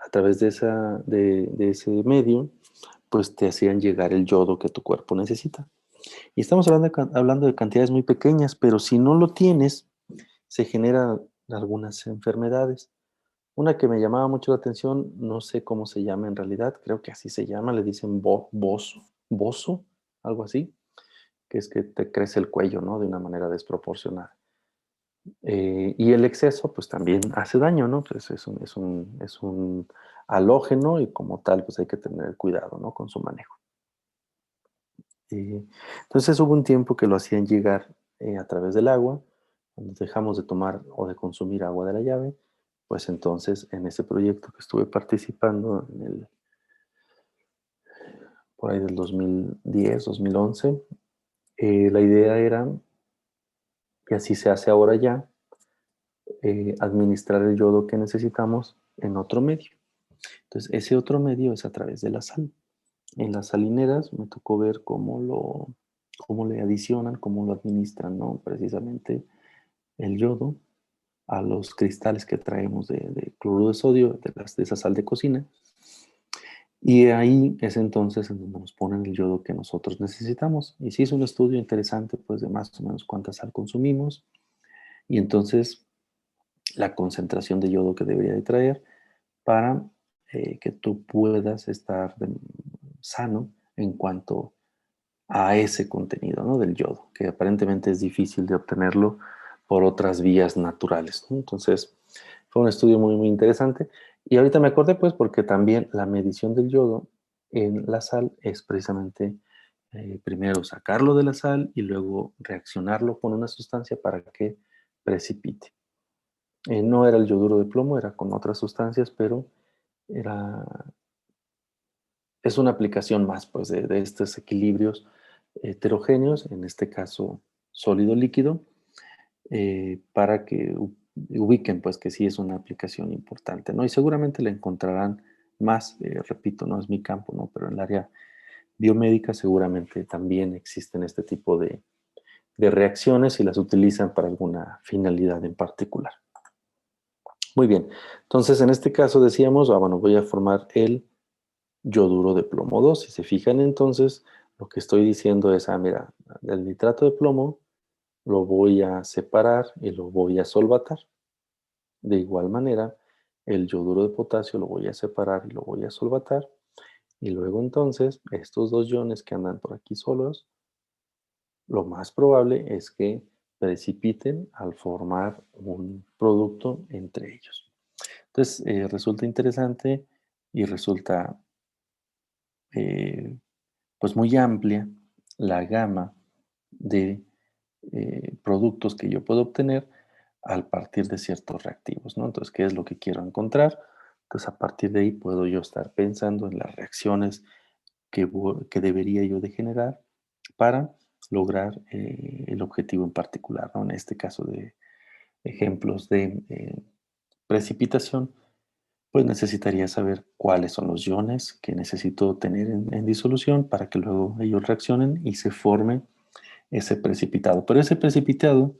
A través de ese medio, pues te hacían llegar el yodo que tu cuerpo necesita. Y estamos hablando de cantidades muy pequeñas, pero si no lo tienes, se generan algunas enfermedades. Una que me llamaba mucho la atención, no sé cómo se llama en realidad, creo que así se llama, le dicen bozo, algo así, que es que te crece el cuello, ¿no? De una manera desproporcionada. Y el exceso, pues también hace daño, ¿no? Pues es un halógeno y como tal, pues hay que tener cuidado, ¿no? Con su manejo. Entonces hubo un tiempo que lo hacían llegar a través del agua. Cuando dejamos de tomar o de consumir agua de la llave, pues entonces en ese proyecto que estuve participando por ahí del 2010, 2011, la idea era, y así se hace ahora ya, administrar el yodo que necesitamos en otro medio. Entonces ese otro medio es a través de la sal. En las salineras me tocó ver cómo le adicionan, cómo lo administran, ¿no? Precisamente el yodo a los cristales que traemos de cloruro de sodio, de esa sal de cocina. Y ahí es entonces en donde nos ponen el yodo que nosotros necesitamos. Y se hizo un estudio interesante, pues, de más o menos cuánta sal consumimos. Y entonces la concentración de yodo que debería de traer para que tú puedas estar sano en cuanto a ese contenido, ¿no? Del yodo, que aparentemente es difícil de obtenerlo por otras vías naturales, ¿no? Entonces, fue un estudio muy, muy interesante. Y ahorita me acordé, pues, porque también la medición del yodo en la sal es precisamente primero sacarlo de la sal y luego reaccionarlo con una sustancia para que precipite. No era el yoduro de plomo, era con otras sustancias, pero era, es una aplicación más, pues, de estos equilibrios heterogéneos, en este caso sólido-líquido, para que ubiquen, pues, que sí es una aplicación importante, ¿no? Y seguramente la encontrarán más, repito, no es mi campo, ¿no? Pero en el área biomédica seguramente también existen este tipo de reacciones y las utilizan para alguna finalidad en particular. Muy bien, entonces en este caso decíamos, bueno, voy a formar el yoduro de plomo 2. Si se fijan entonces, lo que estoy diciendo es, mira, el nitrato de plomo lo voy a separar y lo voy a solvatar. De igual manera, el yoduro de potasio lo voy a separar y lo voy a solvatar. Y luego entonces, estos dos iones que andan por aquí solos, lo más probable es que precipiten al formar un producto entre ellos. Entonces, resulta interesante y resulta pues muy amplia la gama de productos que yo puedo obtener al partir de ciertos reactivos, ¿no? Entonces, ¿qué es lo que quiero encontrar? Entonces, a partir de ahí puedo yo estar pensando en las reacciones que debería yo de generar para lograr el objetivo en particular, ¿no? En este caso de ejemplos de precipitación, pues necesitaría saber cuáles son los iones que necesito tener en disolución para que luego ellos reaccionen y se forme ese precipitado. Pero ese precipitado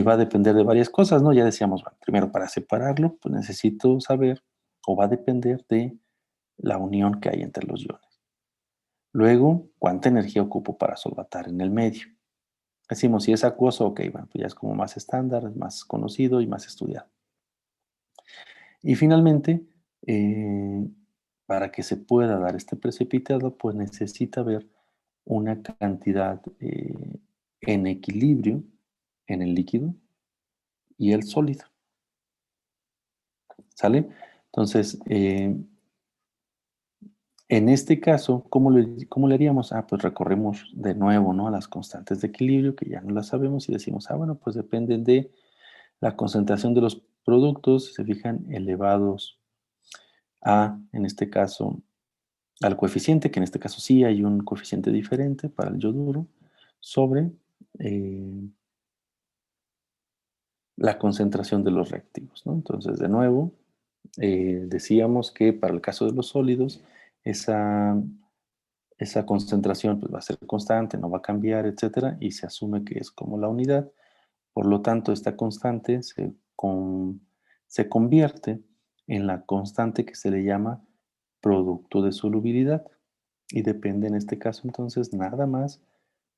va a depender de varias cosas, ¿no? Ya decíamos, bueno, primero para separarlo, pues necesito saber o va a depender de la unión que hay entre los iones. Luego, cuánta energía ocupo para solvatar en el medio. Decimos, si es acuoso, ok, bueno, pues ya es como más estándar, es más conocido y más estudiado. Y finalmente, para que se pueda dar este precipitado, pues necesita haber una cantidad en equilibrio en el líquido y el sólido. ¿Sale? Entonces, en este caso, ¿cómo le haríamos? Pues recorremos de nuevo, ¿no? Las constantes de equilibrio, que ya no las sabemos, y decimos, bueno, pues dependen de la concentración de los productos, si se fijan, elevados a, en este caso, al coeficiente, que en este caso sí hay un coeficiente diferente para el yoduro, sobre la concentración de los reactivos, ¿no? Entonces, de nuevo, decíamos que para el caso de los sólidos, esa concentración pues, va a ser constante, no va a cambiar, etcétera, y se asume que es como la unidad, Por lo tanto, esta constante se convierte en la constante que se le llama producto de solubilidad y depende en este caso entonces nada más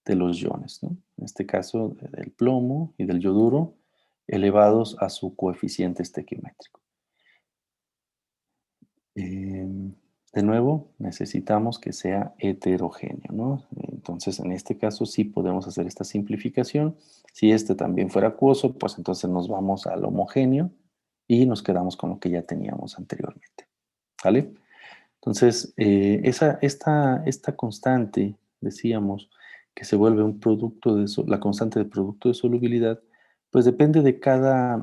de los iones, ¿no? En este caso del plomo y del yoduro elevados a su coeficiente estequiométrico. De nuevo, necesitamos que sea heterogéneo, ¿no? Entonces, en este caso sí podemos hacer esta simplificación. Si este también fuera acuoso, pues entonces nos vamos al homogéneo y nos quedamos con lo que ya teníamos anteriormente. ¿Vale? Entonces, esta constante, decíamos, que se vuelve un producto la constante de producto de solubilidad, pues depende de cada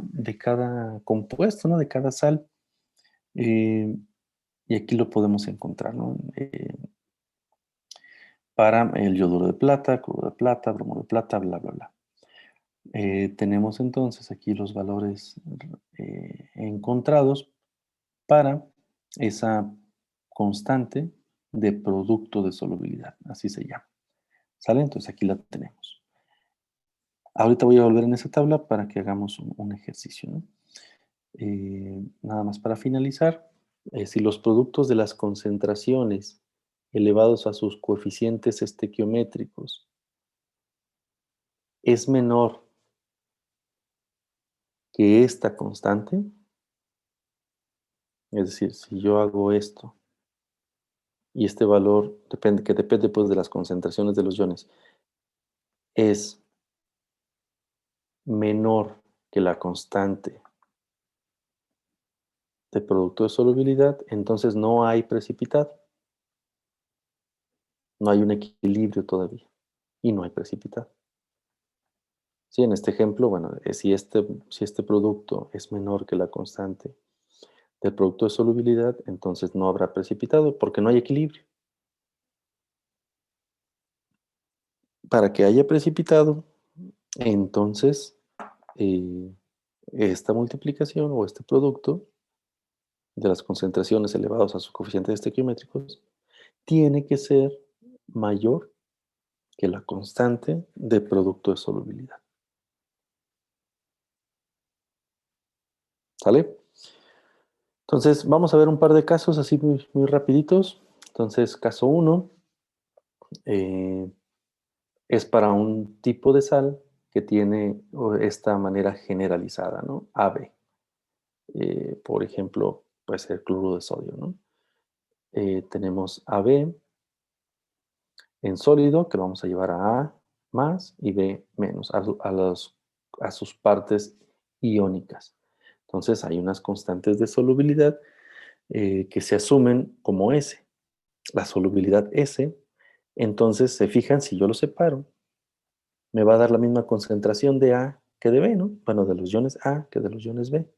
compuesto, ¿no? De cada sal. Y aquí lo podemos encontrar, ¿no? Para el yoduro de plata, cloruro de plata, bromo de plata, bla, bla, bla. Tenemos entonces aquí los valores encontrados para esa constante de producto de solubilidad, así se llama. ¿Sale? Entonces aquí la tenemos. Ahorita voy a volver en esa tabla para que hagamos un ejercicio, ¿no? Nada más para finalizar, si los productos de las concentraciones elevados a sus coeficientes estequiométricos es menor que esta constante, es decir, si yo hago esto y este valor que depende pues de las concentraciones de los iones, es menor que la constante de producto de solubilidad, entonces no hay precipitado. No hay un equilibrio todavía y no hay precipitado. Sí, en este ejemplo, bueno, si este producto es menor que la constante del producto de solubilidad, entonces no habrá precipitado porque no hay equilibrio. Para que haya precipitado, entonces esta multiplicación o este producto de las concentraciones elevadas a sus coeficientes estequiométricos tiene que ser mayor que la constante de producto de solubilidad. ¿Sale? Entonces, vamos a ver un par de casos así muy, muy rapiditos. Entonces, caso 1 es para un tipo de sal que tiene esta manera generalizada, ¿no? AB. Por ejemplo, puede ser cloruro de sodio, ¿no? Tenemos AB en sólido, que lo vamos a llevar a A más y B menos, a sus partes iónicas. Entonces, hay unas constantes de solubilidad que se asumen como S. La solubilidad S, entonces se fijan, si yo lo separo, me va a dar la misma concentración de A que de B, ¿no? Bueno, de los iones A que de los iones B.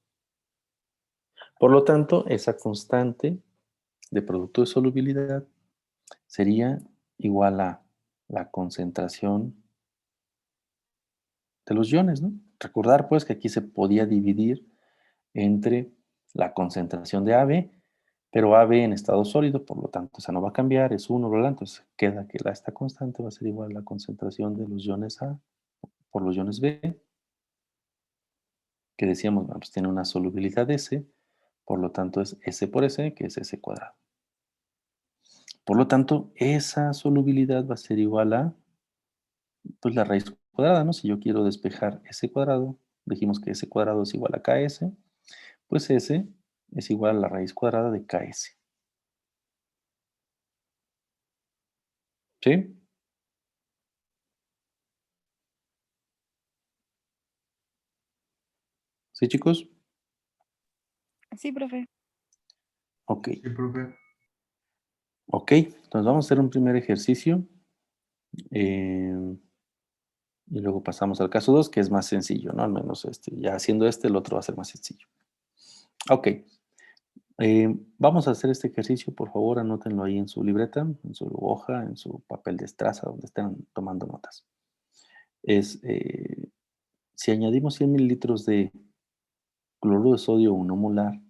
Por lo tanto, esa constante de producto de solubilidad sería igual a la concentración de los iones, ¿no? Recordar, pues, que aquí se podía dividir entre la concentración de AB, pero AB en estado sólido, por lo tanto, esa no va a cambiar, es 1, ¿verdad? Entonces queda que esta constante va a ser igual a la concentración de los iones A por los iones B, que decíamos, bueno, pues tiene una solubilidad S, por lo tanto es S por S, que es S cuadrado. Por lo tanto, esa solubilidad va a ser igual a, pues, la raíz cuadrada, ¿no? Si yo quiero despejar S cuadrado, dijimos que S cuadrado es igual a KS, pues S es igual a la raíz cuadrada de KS. ¿Sí? ¿Sí, chicos? Sí, profe. Ok. Sí, profe. Ok, entonces vamos a hacer un primer ejercicio. Y luego pasamos al caso 2, que es más sencillo, ¿no? Al menos ya haciendo el otro va a ser más sencillo. Ok. Vamos a hacer este ejercicio, por favor, anótenlo ahí en su libreta, en su hoja, en su papel de estraza, donde estén tomando notas. Si añadimos 100 mililitros de cloruro de sodio 1 molar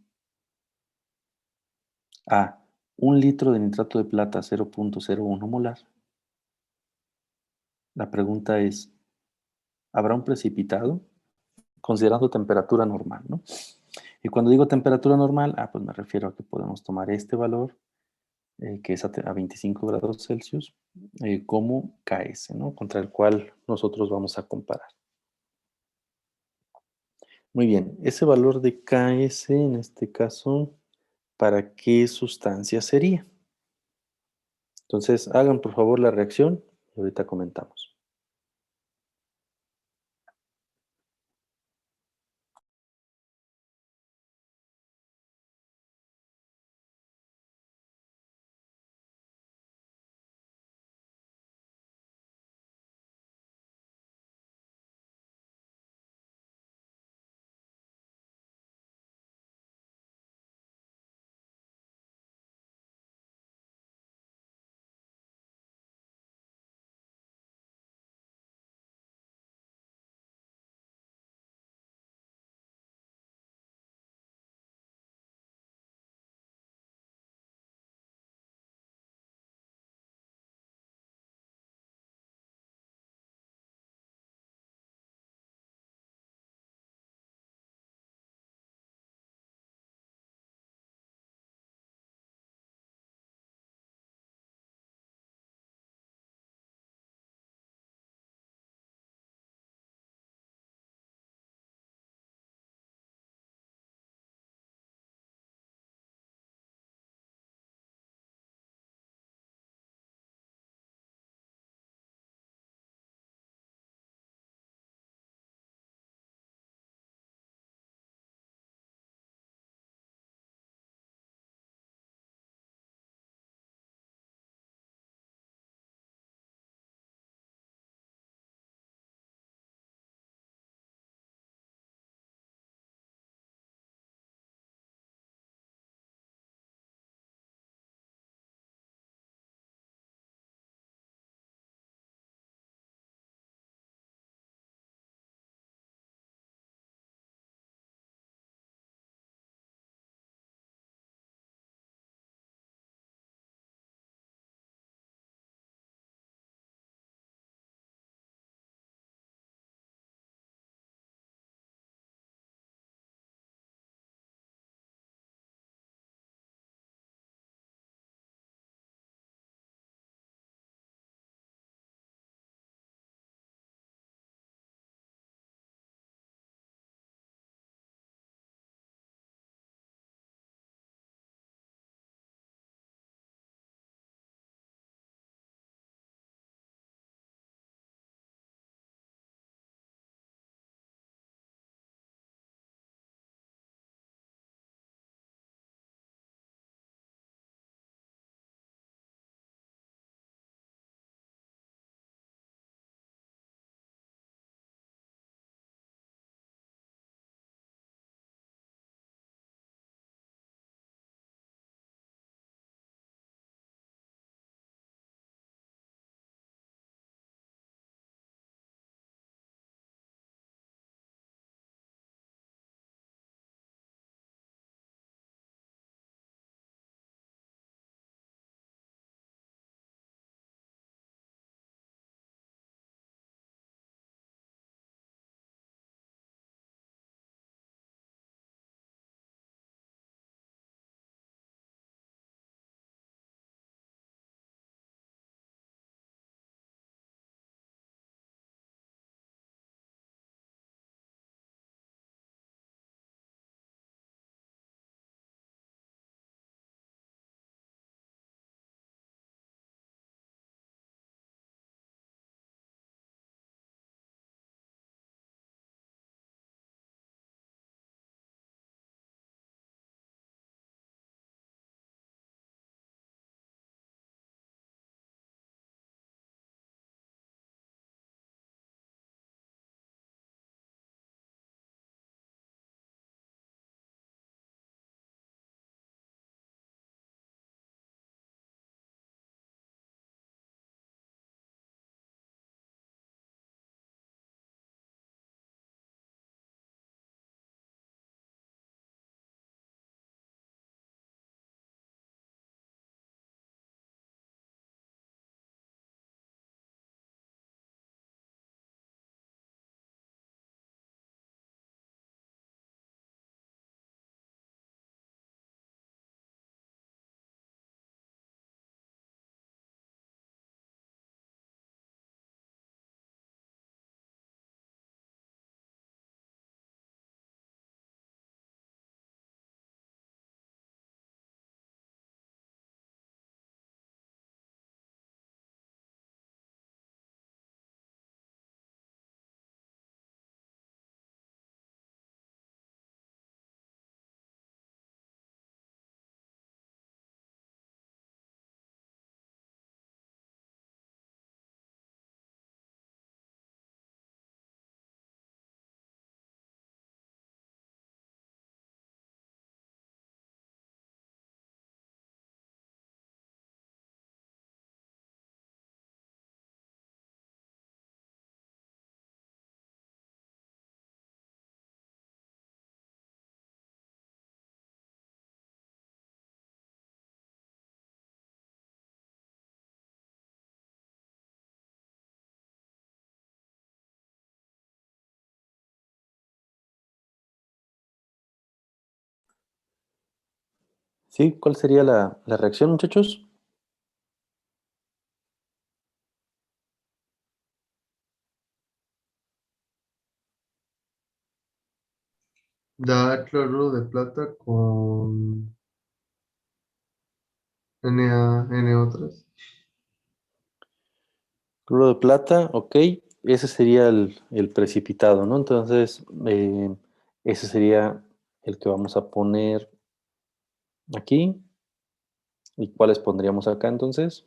a 1 litro de nitrato de plata 0.01 molar, la pregunta es, ¿habrá un precipitado considerando temperatura normal, ¿no? Y cuando digo temperatura normal, pues me refiero a que podemos tomar este valor, que es a 25 grados Celsius, como KS, ¿no? Contra el cual nosotros vamos a comparar. Muy bien, ese valor de KS, en este caso, ¿para qué sustancia sería? Entonces, hagan por favor la reacción y ahorita comentamos. ¿Sí? ¿Cuál sería la reacción, muchachos? Da cloruro de plata con NaNO3. Cloro de plata, ok. Ese sería el precipitado, ¿no? Entonces, ese sería el que vamos a poner aquí. ¿Y cuáles pondríamos acá entonces?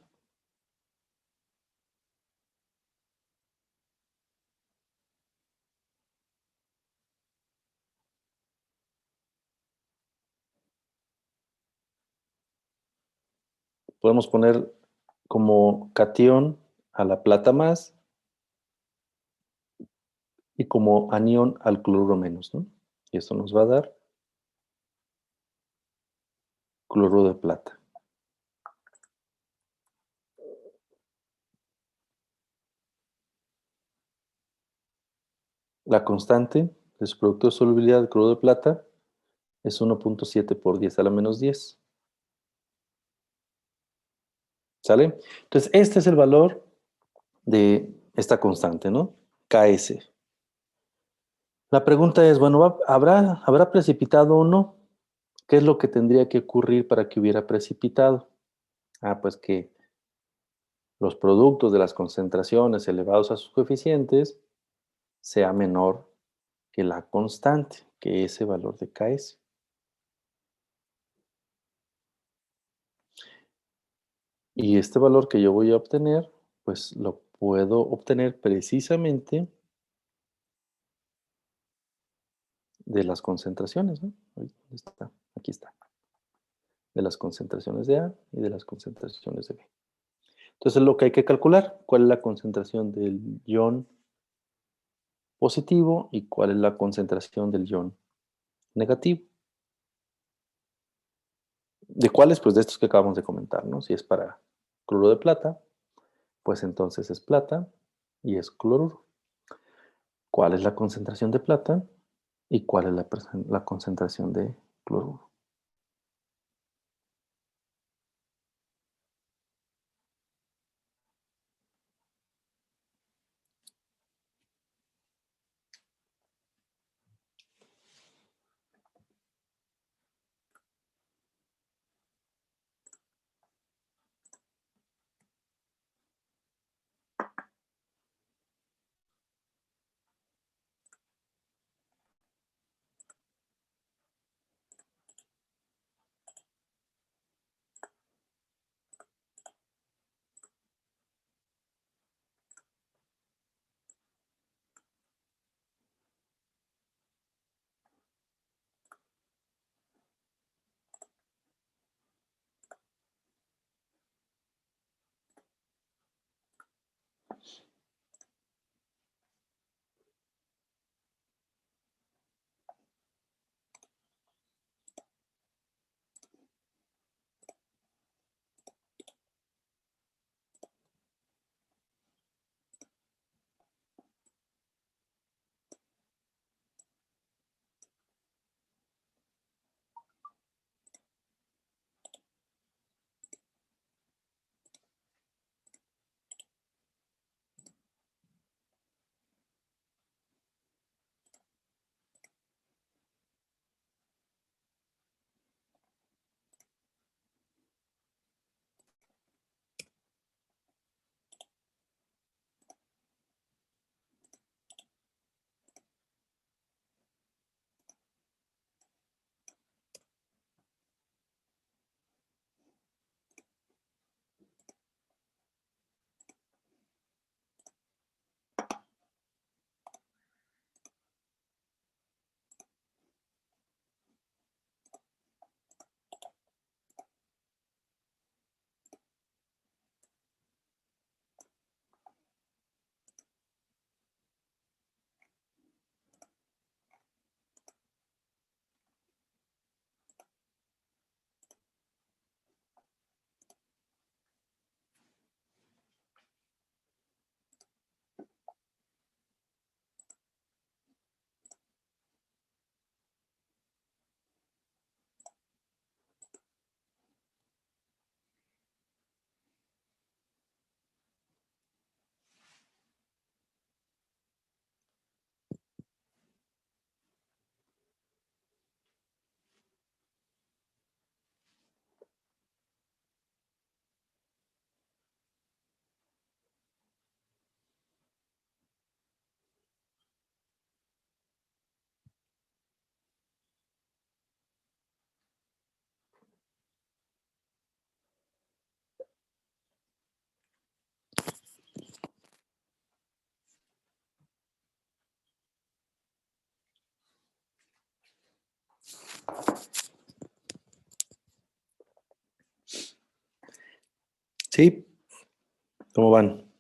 Podemos poner como catión a la plata más y como anión al cloruro menos, ¿no? Y esto nos va a dar cloruro de plata. La constante de su producto de solubilidad de cloruro de plata es 1.7 por 10 a la menos 10. ¿Sale? Entonces, este es el valor de esta constante, ¿no? KS. La pregunta es, bueno, ¿habrá precipitado o no? ¿Qué es lo que tendría que ocurrir para que hubiera precipitado? Pues que los productos de las concentraciones elevados a sus coeficientes sea menor que la constante, que es ese valor de KS. Y este valor que yo voy a obtener, pues lo puedo obtener precisamente de las concentraciones, ¿no? ¿Dónde está? Aquí está. De las concentraciones de A y de las concentraciones de B. Entonces, lo que hay que calcular, cuál es la concentración del ion positivo y cuál es la concentración del ion negativo. ¿De cuáles? Pues de estos que acabamos de comentar, ¿no? Si es para cloruro de plata, pues entonces es plata y es cloruro. ¿Cuál es la concentración de plata y cuál es la concentración de cloruro? Sí, ¿cómo van?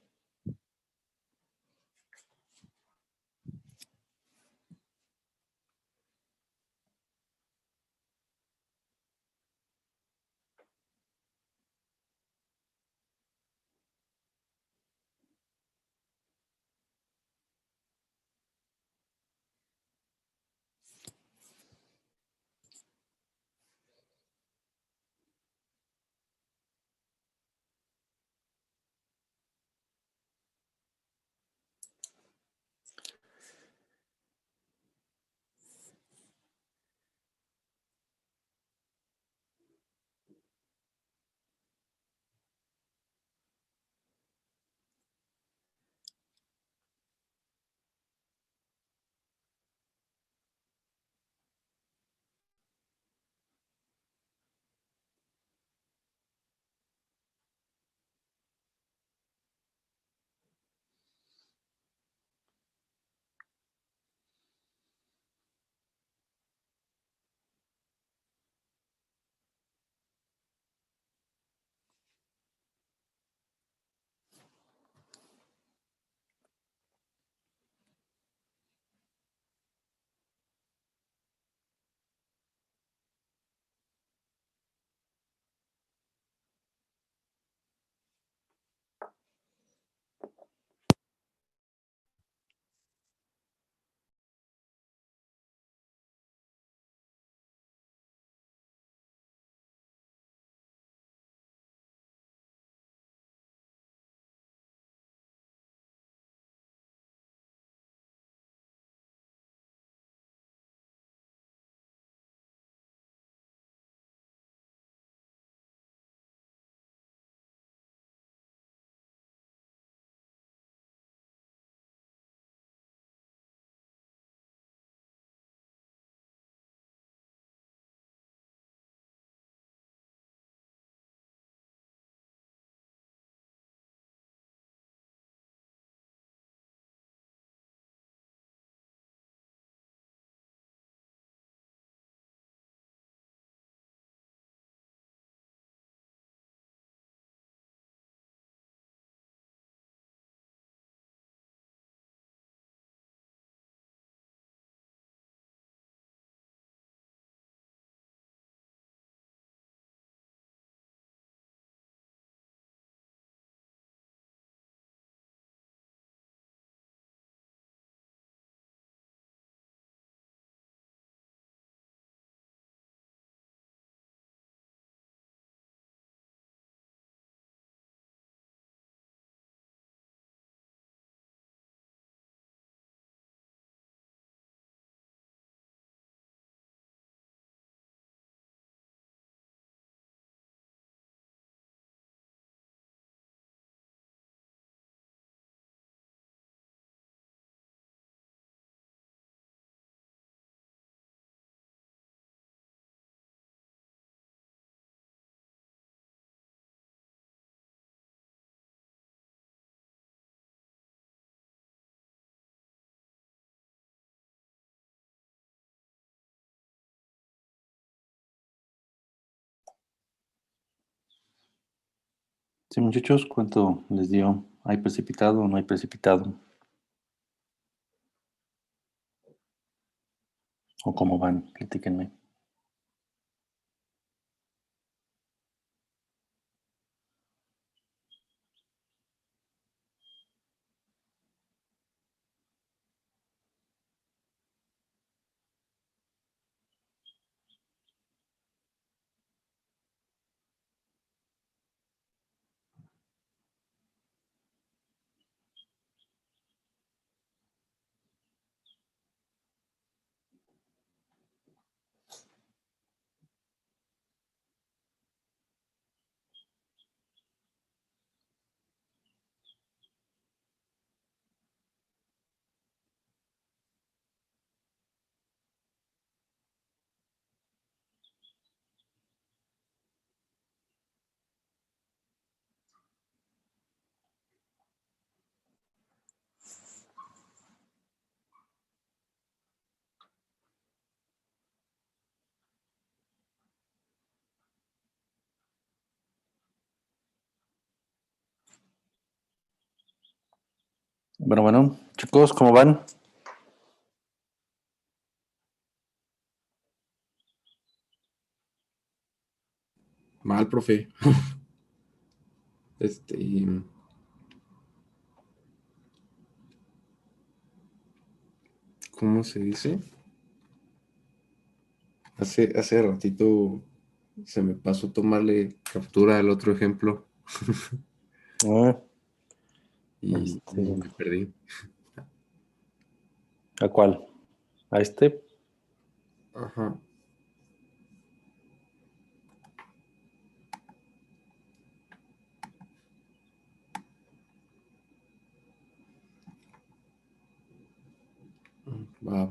Sí, muchachos, ¿cuánto les dio? ¿Hay precipitado o no hay precipitado? ¿O cómo van? Platíquenme. Bueno, chicos, ¿cómo van? Mal, profe. Este, ¿cómo se dice? Hace ratito se me pasó tomarle captura al otro ejemplo Ah, y me perdí. ¿A cuál? ¿A este? Ajá. Va.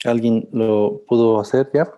¿Alguien lo pudo hacer ya?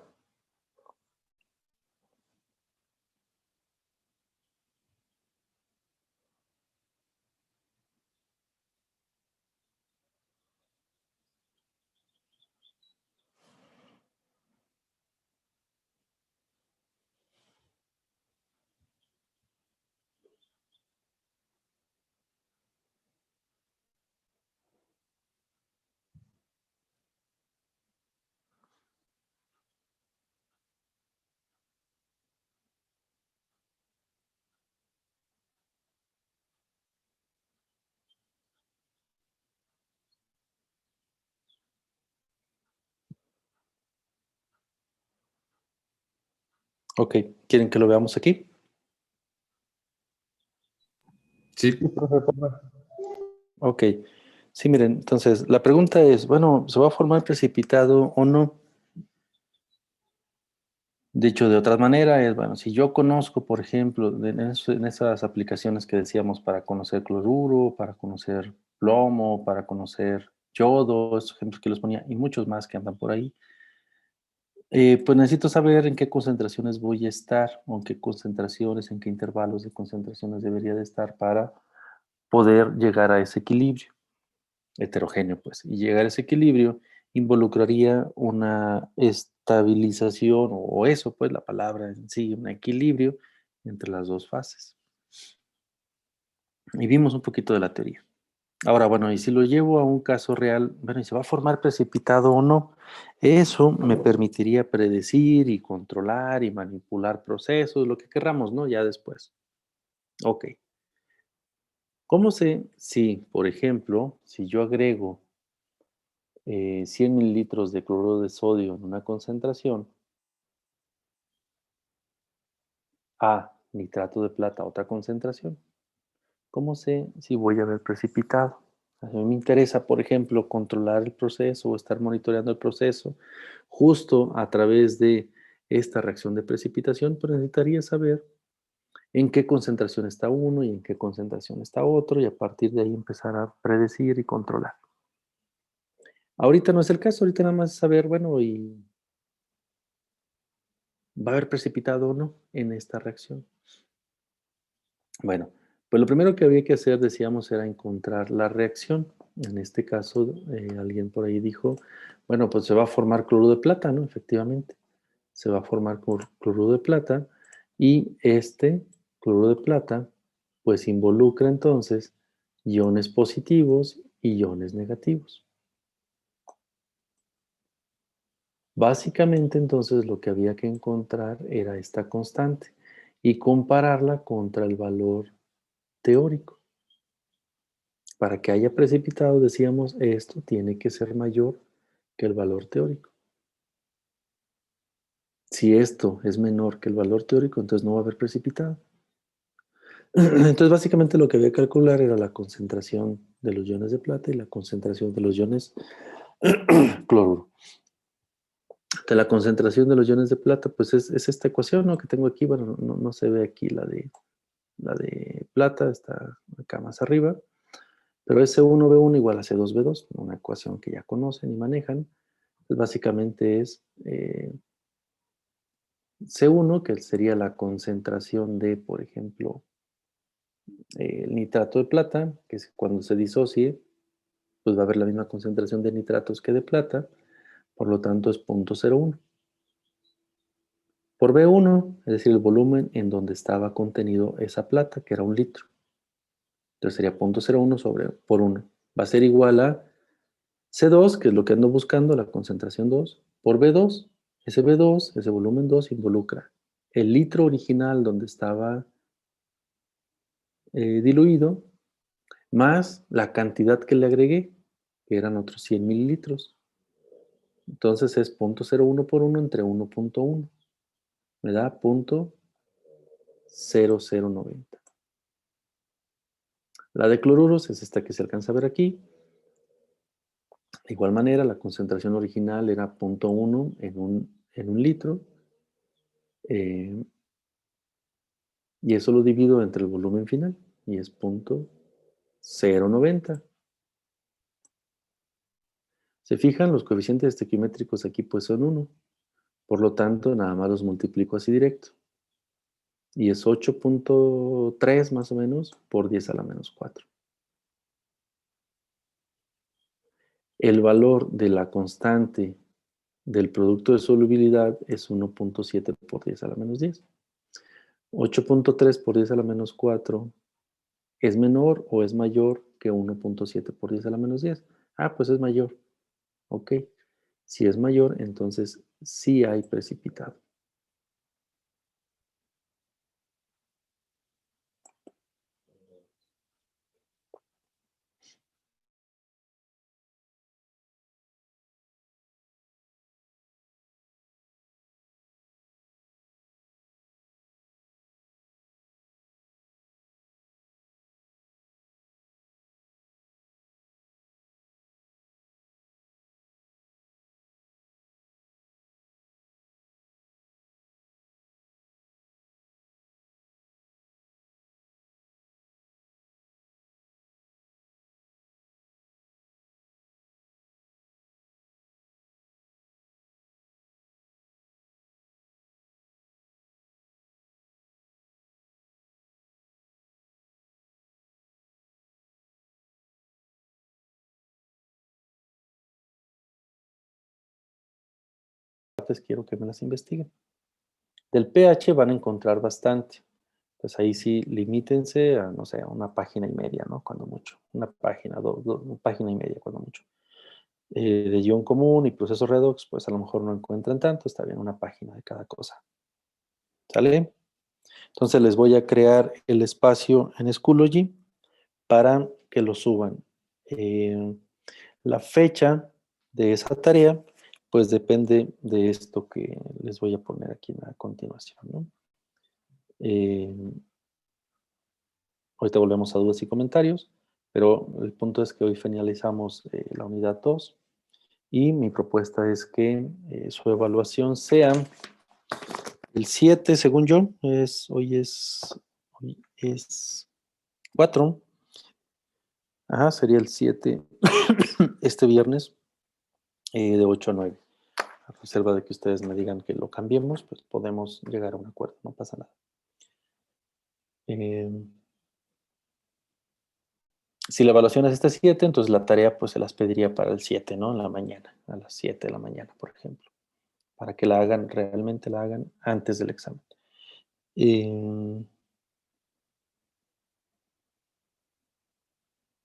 Ok, ¿quieren que lo veamos aquí? Sí. Sí, profe, por favor. Ok, sí, miren, entonces la pregunta es, bueno, ¿se va a formar precipitado o no? Dicho de otra manera, es, bueno, si yo conozco, por ejemplo, en esas aplicaciones que decíamos para conocer cloruro, para conocer plomo, para conocer yodo, estos ejemplos que les ponía, y muchos más que andan por ahí, pues necesito saber en qué concentraciones voy a estar, o en qué concentraciones, en qué intervalos de concentraciones debería de estar para poder llegar a ese equilibrio heterogéneo, pues. Y llegar a ese equilibrio involucraría una estabilización, o eso, pues, la palabra en sí, un equilibrio entre las dos fases. Y vimos un poquito de la teoría. Ahora, bueno, y si lo llevo a un caso real, bueno, ¿y se va a formar precipitado o no? Eso me permitiría predecir y controlar y manipular procesos, lo que querramos, ¿no? Ya después. Ok. ¿Cómo sé si, por ejemplo, si yo agrego 100 mililitros de cloruro de sodio en una concentración a nitrato de plata, otra concentración? ¿Cómo sé si voy a ver precipitado? A mí me interesa, por ejemplo, controlar el proceso o estar monitoreando el proceso justo a través de esta reacción de precipitación, pero necesitaría saber en qué concentración está uno y en qué concentración está otro, y a partir de ahí empezar a predecir y controlar. Ahorita no es el caso, ahorita nada más es saber, bueno, y ¿va a haber precipitado o no en esta reacción? Bueno, pues lo primero que había que hacer, decíamos, era encontrar la reacción. En este caso, alguien por ahí dijo, bueno, pues se va a formar cloruro de plata, ¿no? Efectivamente, se va a formar cloruro de plata, y este cloruro de plata, pues involucra entonces iones positivos y iones negativos. Básicamente, entonces, lo que había que encontrar era esta constante y compararla contra el valor teórico. Para que haya precipitado, decíamos, esto tiene que ser mayor que el valor teórico. Si esto es menor que el valor teórico, entonces no va a haber precipitado. Entonces, básicamente lo que había que calcular era la concentración de los iones de plata y la concentración de los iones cloruro. De la concentración de los iones de plata, pues es esta ecuación, ¿no?, que tengo aquí. Bueno, no se ve aquí la de La de plata está acá más arriba. Pero S1V1 igual a C2V2, una ecuación que ya conocen y manejan. Pues básicamente es C1, que sería la concentración de, por ejemplo, el nitrato de plata, que es cuando se disocie, pues va a haber la misma concentración de nitratos que de plata, por lo tanto es 0.01. Por V1, es decir, el volumen en donde estaba contenido esa plata, que era 1 litro. Entonces sería 0.01 por 1. Va a ser igual a C2, que es lo que ando buscando, la concentración 2, por V2. Ese V2, ese volumen 2, involucra el litro original donde estaba diluido, más la cantidad que le agregué, que eran otros 100 mililitros. Entonces es 0.01 por 1 entre 1.1. Me da 0.0090. La de cloruros es esta que se alcanza a ver aquí. De igual manera, la concentración original era 0.1 en un litro. Y eso lo divido entre el volumen final. Y es 0.090. ¿Se fijan? Los coeficientes estequiométricos aquí pues son 1. Por lo tanto, nada más los multiplico así directo. Y es 8.3 más o menos por 10 a la menos 4. El valor de la constante del producto de solubilidad es 1.7 por 10 a la menos 10. 8.3 por 10 a la menos 4 es menor o es mayor que 1.7 por 10 a la menos 10. Ah, pues es mayor. Ok. Si es mayor, entonces sí hay precipitado. Quiero que me las investiguen. Del pH van a encontrar bastante. Pues ahí sí, limítense a, no sé, a una página y media, ¿no? Cuando mucho. Una página, una página y media, cuando mucho. De ion común y proceso redox, pues a lo mejor no encuentran tanto. Está bien, una página de cada cosa. ¿Sale? Entonces les voy a crear el espacio en Schoology para que lo suban. La fecha de esa tarea, pues depende de esto que les voy a poner aquí a continuación, ¿no? Ahorita volvemos a dudas y comentarios, pero el punto es que hoy finalizamos la unidad 2 y mi propuesta es que su evaluación sea el 7, según yo, hoy es 4. Ajá, sería el 7 este viernes de 8 a 9. A reserva de que ustedes me digan que lo cambiemos, pues podemos llegar a un acuerdo, no pasa nada. Si la evaluación es este 7, entonces la tarea pues se las pediría para el 7, ¿no? En la mañana, a las 7 de la mañana, por ejemplo. Para que la hagan, realmente la hagan antes del examen.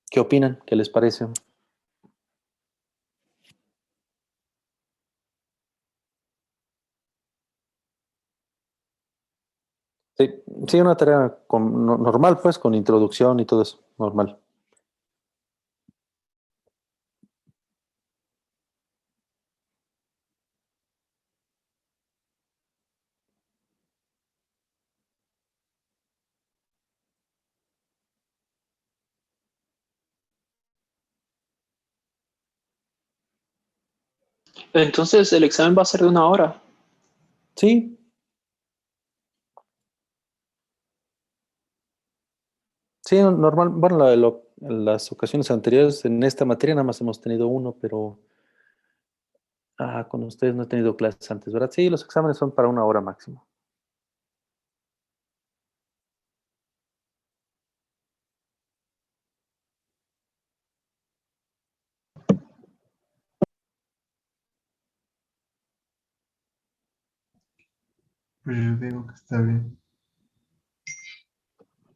¿Qué opinan? ¿Qué les parece? Sí, sí, una tarea normal, pues, con introducción y todo eso, normal. Entonces, el examen va a ser de 1 hora. Sí. Sí, normal, bueno, en las ocasiones anteriores en esta materia nada más hemos tenido uno, pero con ustedes no he tenido clases antes, ¿verdad? Sí, los exámenes son para 1 hora máximo. Pues yo digo que está bien.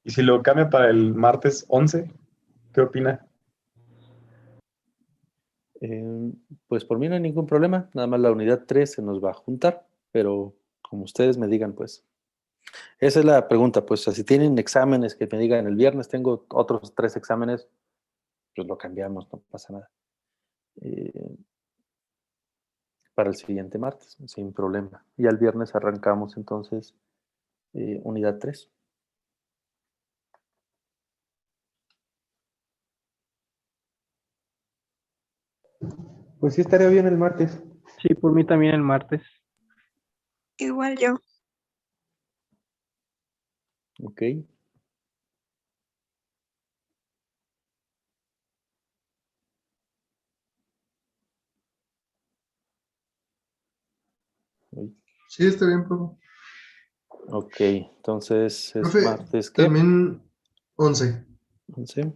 ¿Y si lo cambia para el martes 11? ¿Qué opina? Pues por mí no hay ningún problema, nada más la unidad 3 se nos va a juntar, pero como ustedes me digan, pues. Esa es la pregunta, pues, si tienen exámenes que me digan el viernes tengo otros 3 exámenes, pues lo cambiamos, no pasa nada. Para el siguiente martes, sin problema. Y al viernes arrancamos entonces unidad 3. Pues sí estaría bien el martes. Sí, por mí también el martes. Igual yo. Ok. Sí, está bien, profe. Ok, entonces es Profe, martes, ¿qué? también 11. 11.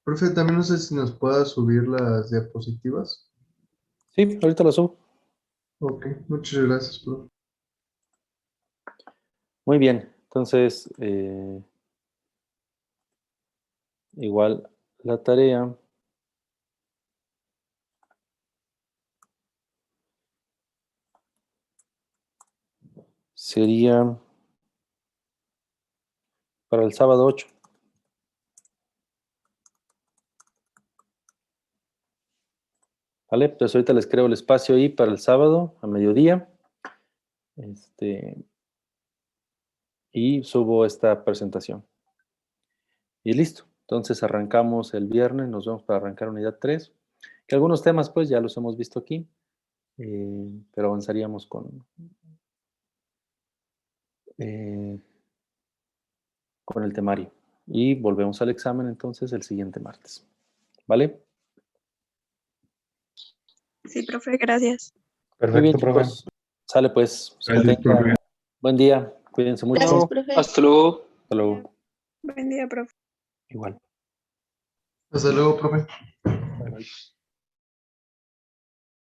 Profe, también no sé si nos pueda subir las diapositivas. Sí, ahorita lo subo. Ok, muchas gracias, profe. Muy bien, entonces igual la tarea sería para el sábado 8. ¿Vale? Pues ahorita les creo el espacio ahí para el sábado a mediodía. Y subo esta presentación. Y listo. Entonces arrancamos el viernes, nos vemos para arrancar unidad 3. Que algunos temas pues ya los hemos visto aquí, pero avanzaríamos con el temario. Y volvemos al examen entonces el siguiente martes. ¿Vale? Sí, profe, gracias. Muy bien, Perfecto, profe. chicos. Sale pues. Que Gracias, tengan profe. buen día. Cuídense mucho. Gracias, profe. Hasta luego. Hasta luego. Buen día, profe. Igual. Hasta luego, profe. Bye, bye.